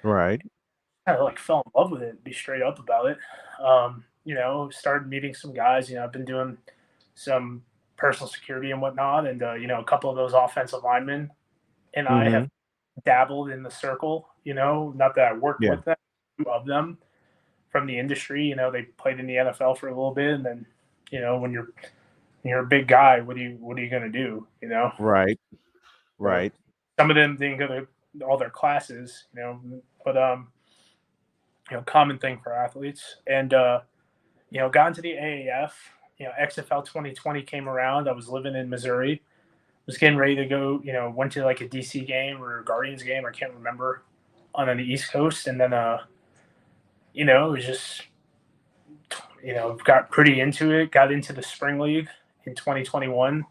Right. Kind of like fell in love with it, be straight up about it. Started meeting some guys. I've been doing some personal security and whatnot, and a couple of those offensive linemen and I have dabbled in the circle. Not that I worked with them, two of them from the industry. They played in the NFL for a little bit, and then when you're a big guy, what are you going to do? Right. Right. Some of them didn't go to all their classes, but common thing for athletes. And got into the AAF. XFL 2020 came around. I was living in Missouri. Was getting ready to go. Went to like a DC game or a Guardians game. I can't remember, on the East Coast, and then it was just got pretty into it. Got into the spring league in 2021.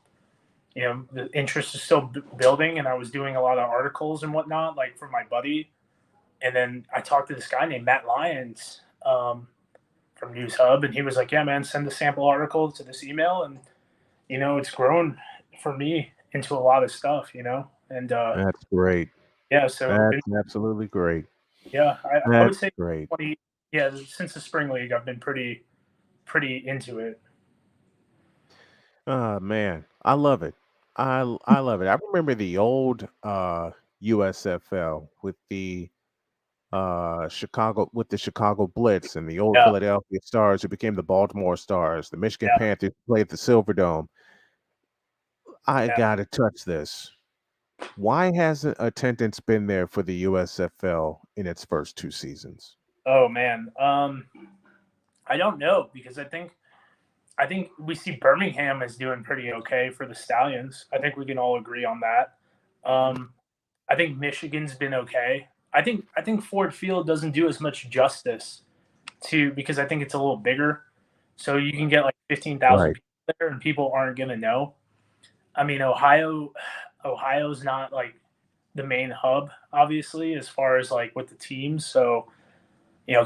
The interest is still building, and I was doing a lot of articles and whatnot, like for my buddy. And then I talked to this guy named Matt Lyons from News Hub, and he was like, "Yeah, man, send a sample article to this email." And it's grown for me into a lot of stuff, and that's great. Yeah, so that's absolutely great. Yeah, I would say great. Since the spring league, I've been pretty into it. Man, I love it. I love it. I remember the old USFL with the Chicago Blitz and the old Philadelphia Stars who became the Baltimore Stars. The Michigan Panthers played the Silverdome. I gotta touch this. Why hasn't attendance been there for the USFL in its first 2 seasons? Oh man, I don't know, because I think we see Birmingham is doing pretty okay for the Stallions. I think we can all agree on that. I think Michigan's been okay. I think Ford Field doesn't do as much justice because I think it's a little bigger, so you can get like 15,000 people there, and people aren't gonna know. I mean, Ohio's not like the main hub, obviously, as far as like with the teams. So,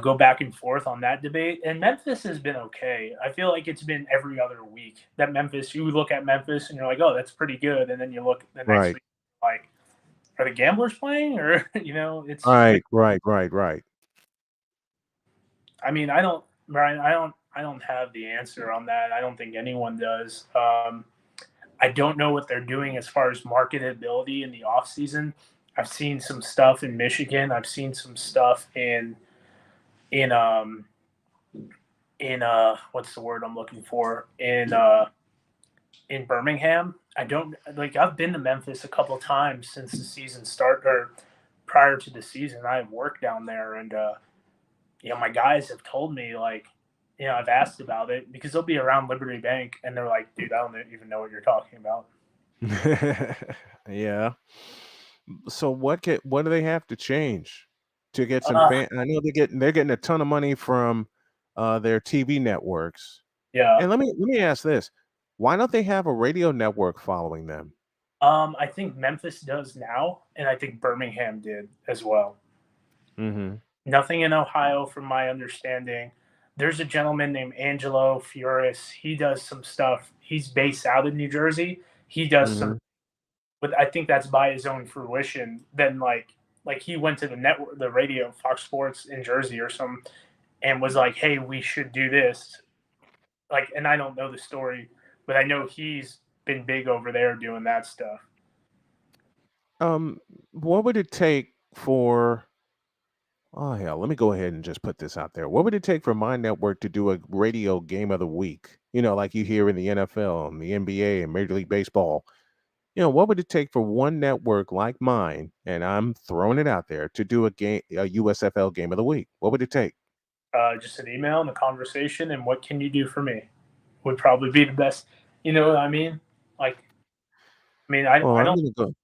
go back and forth on that debate. And Memphis has been okay. I feel like it's been every other week that you look at Memphis and you're like, oh, that's pretty good. And then you look the next week, like, are the Gamblers playing? Or, it's right. I mean, Brian, I don't have the answer on that. I don't think anyone does. I don't know what they're doing as far as marketability in the off season. I've seen some stuff in Michigan. I've seen some stuff in what's the word I'm looking for? In Birmingham. I've been to Memphis a couple of times since the season started, or prior to the season. I have worked down there, and my guys have told me, like, I've asked about it because they'll be around Liberty Bank, and they're like, dude, I don't even know what you're talking about. Yeah. So what do they have to change to get some fan? I know they're getting a ton of money from their TV networks. Yeah. And let me ask this: why don't they have a radio network following them? I think Memphis does now, and I think Birmingham did as well. Mm-hmm. Nothing in Ohio, from my understanding. There's a gentleman named Angelo Fioris. He does some stuff. He's based out of New Jersey. He does some, but I think that's by his own fruition. Then like he went to the network, the radio, Fox Sports in Jersey or something, and was like, hey, we should do this. Like, and I don't know the story, but I know he's been big over there doing that stuff. What would it take for... Oh, hell, let me go ahead and just put this out there. What would it take for my network to do a radio game of the week? Like you hear in the NFL and the NBA and Major League Baseball. What would it take for one network like mine, and I'm throwing it out there, to do a USFL game of the week? What would it take? Just an email and a conversation, and what can you do for me would probably be the best. You know what I mean? Like, I don't.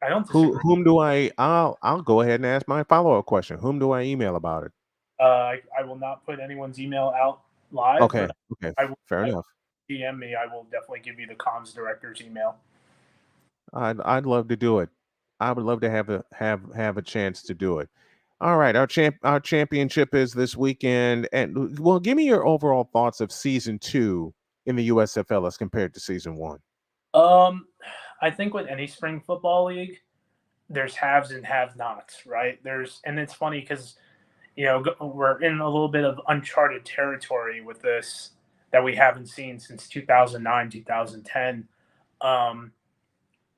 I don't disagree. Whom do I'll go ahead and ask my follow-up question. Whom do I email about it? I will not put anyone's email out live. Okay. Fair enough. DM me, I will definitely give you the comms director's email. I'd love to do it. I would love to have a chance to do it. All right, our championship is this weekend, and well, give me your overall thoughts of season 2 in the USFL as compared to season 1. I think with any spring football league, there's haves and have-nots, right? And it's funny because we're in a little bit of uncharted territory with this that we haven't seen since 2009, 2010.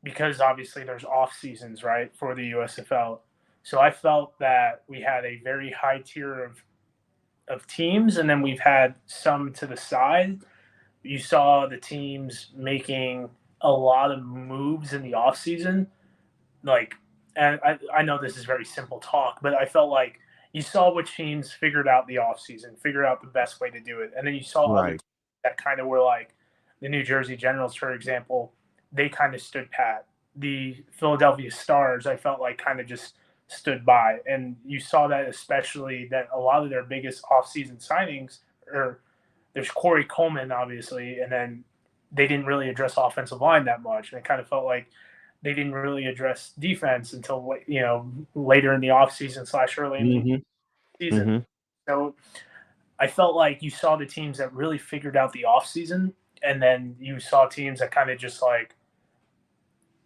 Because obviously there's off seasons, right, for the USFL. So I felt that we had a very high tier of teams, and then we've had some to the side. You saw the teams making a lot of moves in the off season. And I know this is very simple talk, but I felt like you saw which teams figured out the off season, figured out the best way to do it. And then you saw other teams that kind of were like the New Jersey Generals, for example. They kind of stood pat. The Philadelphia Stars, I felt like, kind of just stood by. And you saw that especially that a lot of their biggest offseason signings there's Corey Coleman, obviously, and then they didn't really address offensive line that much. And it kind of felt like they didn't really address defense until, later in the offseason / early in the season. So I felt like you saw the teams that really figured out the offseason, and then you saw teams that kind of just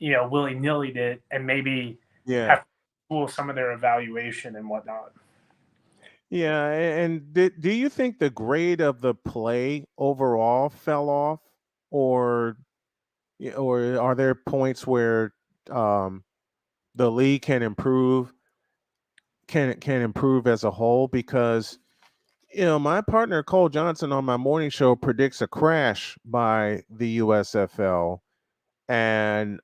willy-nilly did and maybe have to pull some of their evaluation and whatnot. Yeah, and do you think the grade of the play overall fell off, or are there points where the league can improve as a whole? Because my partner Cole Johnson on my morning show predicts a crash by the USFL, and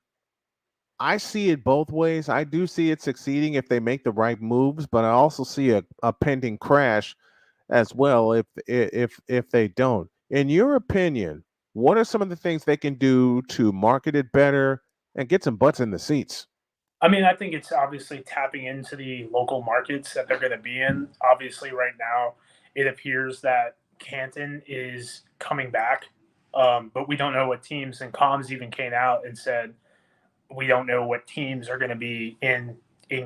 I see it both ways. I do see it succeeding if they make the right moves, but I also see a pending crash as well if they don't. In your opinion, what are some of the things they can do to market it better and get some butts in the seats? I mean, I think it's obviously tapping into the local markets that they're going to be in. Obviously, right now, it appears that Canton is coming back, but we don't know what teams, and comms even came out and said, we don't know what teams are going to be in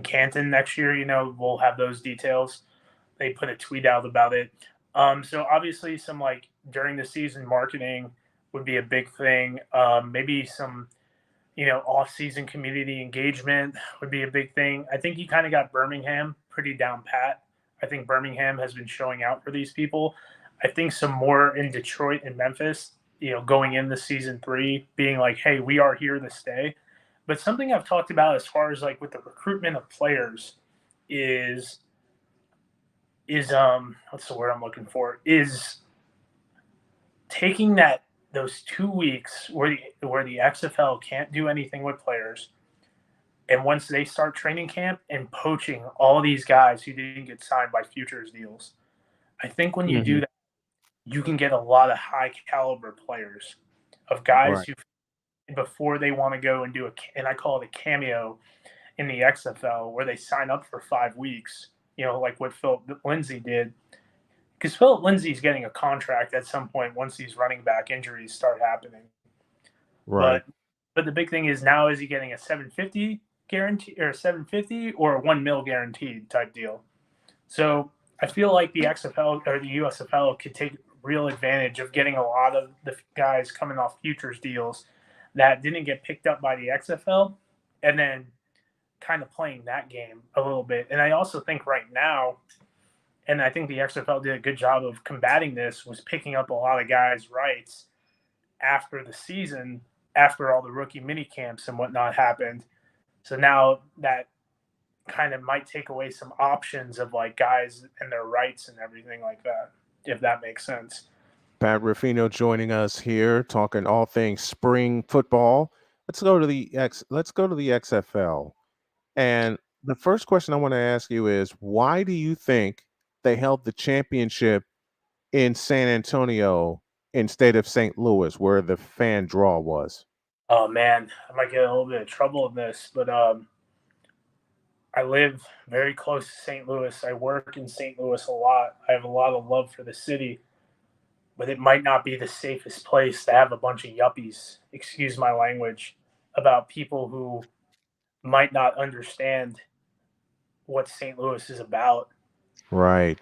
Canton next year. We'll have those details. They put a tweet out about it. So obviously some during the season marketing would be a big thing. Maybe some, off-season community engagement would be a big thing. I think you kind of got Birmingham pretty down pat. I think Birmingham has been showing out for these people. I think some more in Detroit and Memphis, going into season 3, being like, hey, we are here to stay. But something I've talked about as far as with the recruitment of players is what's the word I'm looking for? Is taking those 2 weeks where the XFL can't do anything with players, and once they start training camp and poaching all these guys who didn't get signed by futures deals. I think when you do that, you can get a lot of high caliber players of guys who, before they want to go and do and I call it a cameo in the XFL, where they sign up for 5 weeks, like what Philip Lindsay did. Because Philip Lindsay's getting a contract at some point once these running back injuries start happening. Right. But the big thing is, now, is he getting a $750 guarantee or $750 or a $1 million guaranteed type deal? So I feel like the XFL or the USFL could take real advantage of getting a lot of the guys coming off futures deals that didn't get picked up by the XFL, and then kind of playing that game a little bit. And I also think right now, and I think the XFL did a good job of combating this, was picking up a lot of guys' rights after the season, after all the rookie mini camps and whatnot happened. So now that kind of might take away some options of guys and their rights and everything like that, if that makes sense. Pat Ruffino joining us here, talking all things spring football. Let's go to the XFL. And the first question I want to ask you is, why do you think they held the championship in San Antonio instead of St. Louis, where the fan draw was? Oh man, I might get a little bit of trouble in this, but I live very close to St. Louis. I work in St. Louis a lot. I have a lot of love for the city. but it might not be the safest place to have a bunch of yuppies, excuse my language, about people who might not understand what St. Louis is about. Right.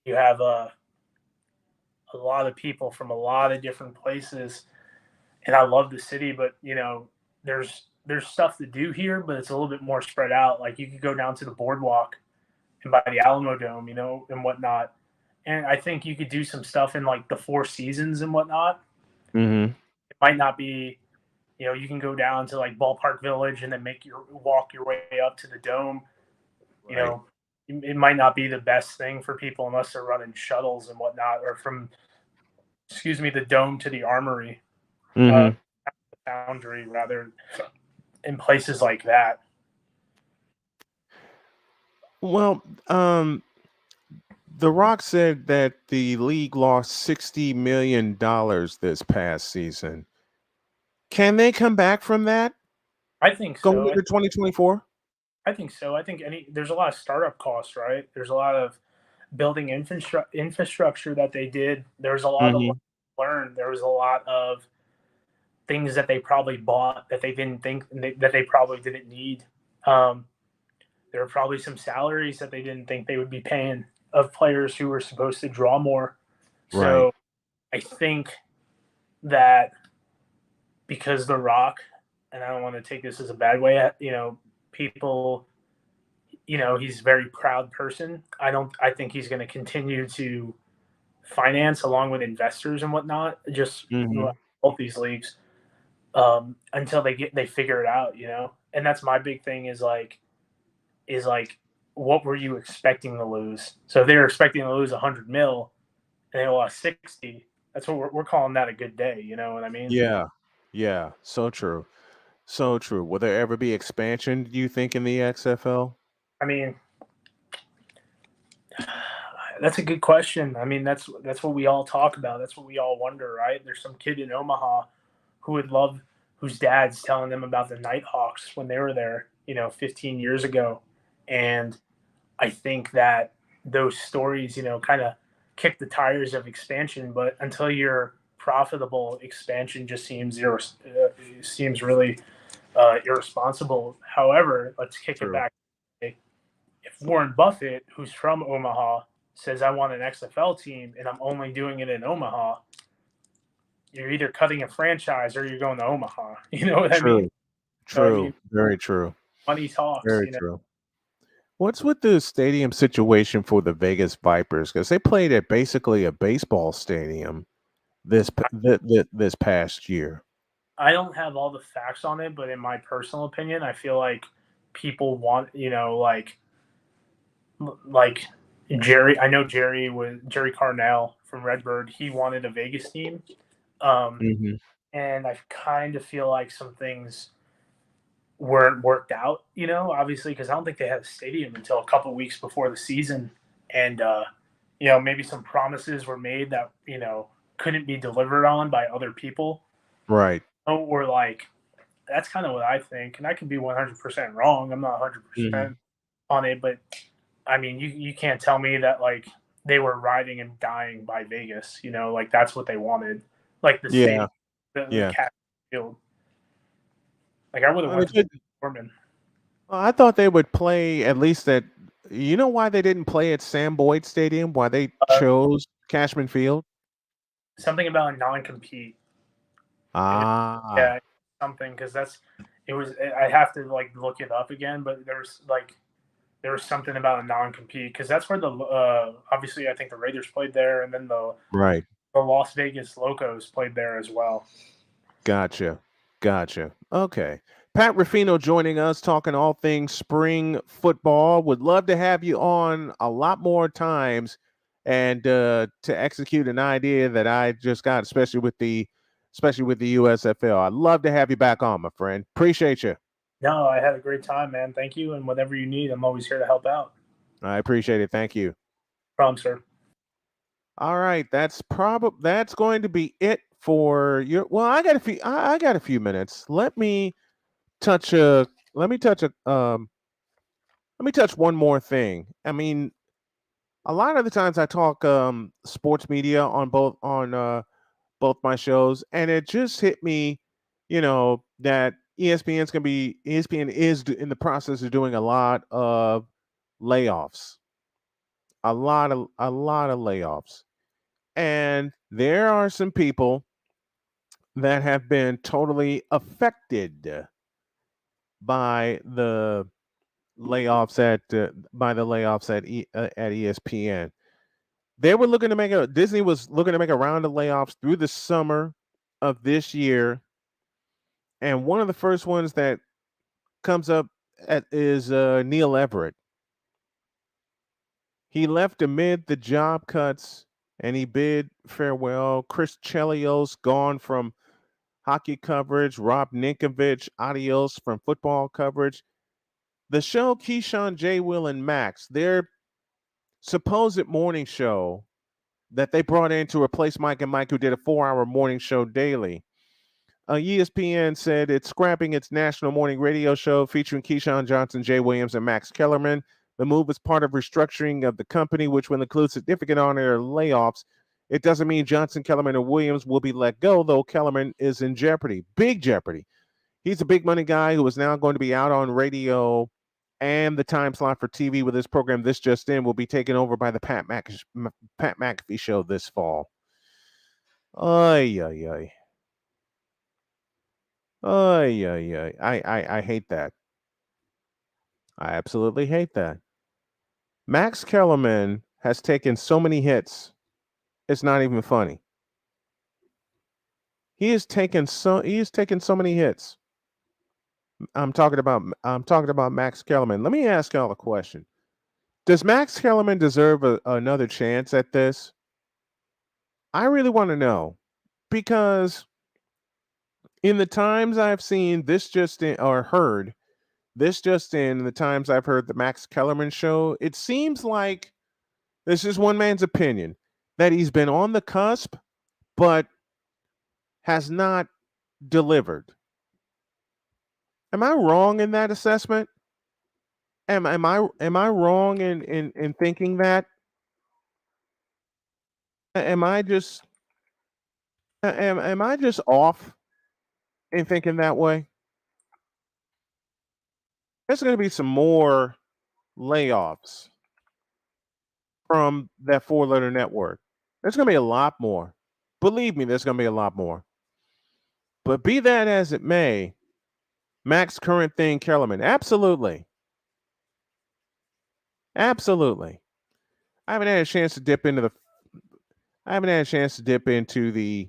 You have a lot of people from a lot of different places, and I love the city, but there's stuff to do here, but it's a little bit more spread out. Like you could go down to the boardwalk and by the Alamo Dome, and whatnot. And I think you could do some stuff in like the Four Seasons and whatnot. Mm-hmm. It might not be, you can go down to like Ballpark Village and then walk your way up to the Dome. Right. It might not be the best thing for people unless they're running shuttles and whatnot, or from, the Dome to the Armory, Mm-hmm. Foundry, rather, in places like that. Well, The Rock said that the league lost $60 million this past season. Can they come back from that I think going so. into 2024? I think so. I think there's a lot of startup costs, right? There's a lot of building infrastructure that they did. There's a lot Mhm. of learn. There was a lot of things that they probably bought that they didn't think that they probably didn't need. There were probably some salaries that they didn't think they would be paying of players who were supposed to draw more. So Right. I think that because The Rock, and I don't want to take this as a bad way, people, he's a very proud person. I think he's going to continue to finance along with investors and whatnot, just Mhm. both these leagues, until they figure it out, and that's my big thing is like, what were you expecting to lose? So if they were expecting to lose 100 mil and they lost 60, that's what we're calling that a good day. You know what I mean? Yeah. Yeah. So true. So true. Will there ever be expansion, do you think, in the XFL? I mean, that's a good question. I mean, that's what we all talk about. That's what we all wonder, right? There's some kid in Omaha whose dad's telling them about the Nighthawks when they were there, 15 years ago. And I think that those stories, kind of kick the tires of expansion. But until you're profitable, expansion just seems really irresponsible. However, let's kick True. it back. If Warren Buffett, who's from Omaha, says, I want an XFL team and I'm only doing it in Omaha, you're either cutting a franchise or you're going to Omaha. You know what I mean? True. So, True. Very true. money talks. Very true. What's with the stadium situation for the Vegas Vipers? Because they played at basically a baseball stadium this past year. I don't have all the facts on it, but in my personal opinion, I feel like people want, like Jerry. I know Jerry Carnell from Redbird. He wanted a Vegas team, Mhm. and I kind of feel like some things weren't worked out. Obviously, because I don't think they had a stadium until a couple weeks before the season, and maybe some promises were made that couldn't be delivered on by other people. Right. Or like, that's kind of what I think, and I can be 100% wrong. I'm not 100% on it, but I mean, you can't tell me that like they were riding and dying by Vegas. Like that's what they wanted, like the Yeah. stadium, Yeah. the Cat Field. Like I would have Well, went they to Norman. Well, I thought they would play at least at. You know why they didn't play at Sam Boyd Stadium? Why they chose Cashman Field? Something about a non-compete. Ah. Yeah, something because it was. I have to like look it up again, but there was something about a non-compete because that's where the obviously I think the Raiders played there, and then the Right. Las Vegas Locos played there as well. Gotcha. Okay. Pat Ruffino joining us, talking all things spring football. Would love to have you on a lot more times and to execute an idea that I just got, especially with the USFL. I'd love to have you back on, my friend. Appreciate you. No, I had a great time, man. Thank you, and whatever you need, I'm always here to help out. I appreciate it. Thank you. Problem, sir. All right, that's going to be it for your. Well, I got a few minutes. Let me touch one more thing. I mean, a lot of the times I talk sports media on both my shows, and it just hit me, that ESPN is in the process of doing a lot of layoffs, a lot of layoffs, and there are some people that have been totally affected by the layoffs at ESPN. They were looking to Disney was looking to make a round of layoffs through the summer of this year, and one of the first ones that comes up is Neil Everett. He left amid the job cuts, and he bid farewell. Chris Chelios gone from hockey coverage. Rob Ninkovich, adios from football coverage. The show Keyshawn, J. Will, and Max, their supposed morning show that they brought in to replace Mike and Mike, who did a 4-hour morning show daily. ESPN said it's scrapping its national morning radio show featuring Keyshawn Johnson, Jay Williams, and Max Kellerman. The move is part of restructuring of the company, which will include significant on-air layoffs. It doesn't mean Johnson, Kellerman, or Williams will be let go, though Kellerman is in jeopardy, big jeopardy. He's a big money guy who is now going to be out on radio, and the time slot for TV with this program, This Just In, will be taken over by the Pat McAfee show this fall. Ay, ay, ay. Ay, ay, ay. I hate that. I absolutely hate that. Max Kellerman has taken so many hits, it's not even funny. He has taken so many hits. I'm talking about Max Kellerman. Let me ask y'all a question. Does Max Kellerman deserve another chance at this? I really want to know, because in the times I've seen This Just In, or heard This Just In, the times I've heard the Max Kellerman show, it seems like, this is one man's opinion, that he's been on the cusp, but has not delivered. Am I wrong in that assessment? Am I wrong in thinking that? Am I just off in thinking that way? There's going to be some more layoffs from that 4-letter network. There's going to be a lot more. Believe me, there's going to be a lot more. But be that as it may, Max Current Thing Kellerman, absolutely. Absolutely. I haven't had a chance to dip into the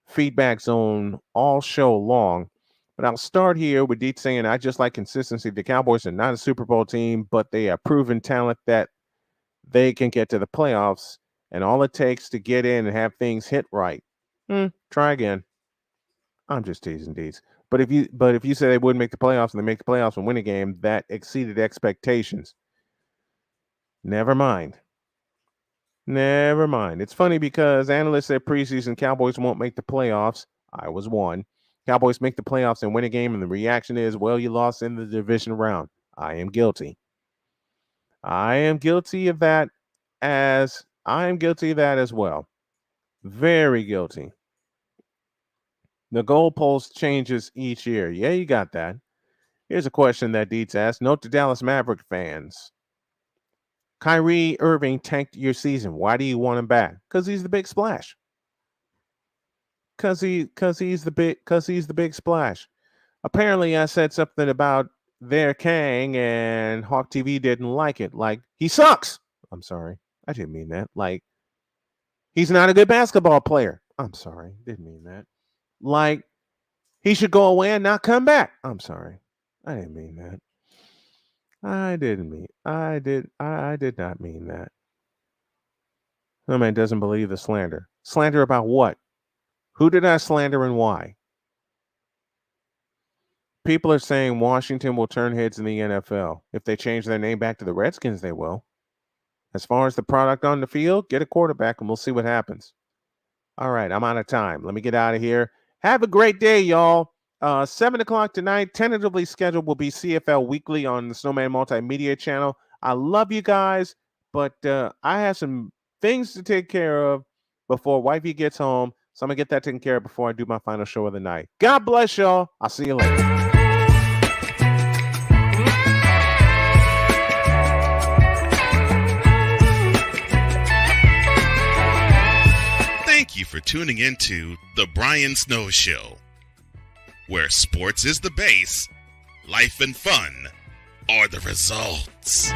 feedback zone all show long, but I'll start here with Deet saying, I just like consistency. The Cowboys are not a Super Bowl team, but they have proven talent that they can get to the playoffs, and all it takes to get in and have things hit right. Try again. I'm just teasing Deets. But if you say they wouldn't make the playoffs and they make the playoffs and win a game, that exceeded expectations. Never mind. It's funny because analysts said preseason Cowboys won't make the playoffs. I was one. Cowboys make the playoffs and win a game, and the reaction is, well, you lost in the division round. I am guilty. I am guilty of that as well. Very guilty. The goalpost changes each year. Yeah, you got that. Here's a question that Deets asked. Note to Dallas Maverick fans. Kyrie Irving tanked your season. Why do you want him back? Because he's the big splash. Because he's the big splash. Apparently, I said something about their Kang, and Hawk TV didn't like it. Like, he sucks. I'm sorry. I didn't mean that. Like, he's not a good basketball player. I'm sorry. Didn't mean that. Like, he should go away and not come back. I'm sorry. I didn't mean that. I did not mean that. No man doesn't believe the slander. Slander about what? Who did I slander and why? People are saying Washington will turn heads in the NFL. If they change their name back to the Redskins, they will. As far as the product on the field, get a quarterback and we'll see what happens. All right, I'm out of time. Let me get out of here. Have a great day, y'all. 7 o'clock tonight, tentatively scheduled, will be CFL Weekly on the Snowman Multimedia channel. I love you guys. but I have some things to take care of before wifey gets home. So I'm going to get that taken care of before I do my final show of the night. God bless y'all. I'll see you later. Thank you for tuning into The Brian Snow Show, where sports is the base, life and fun are the results.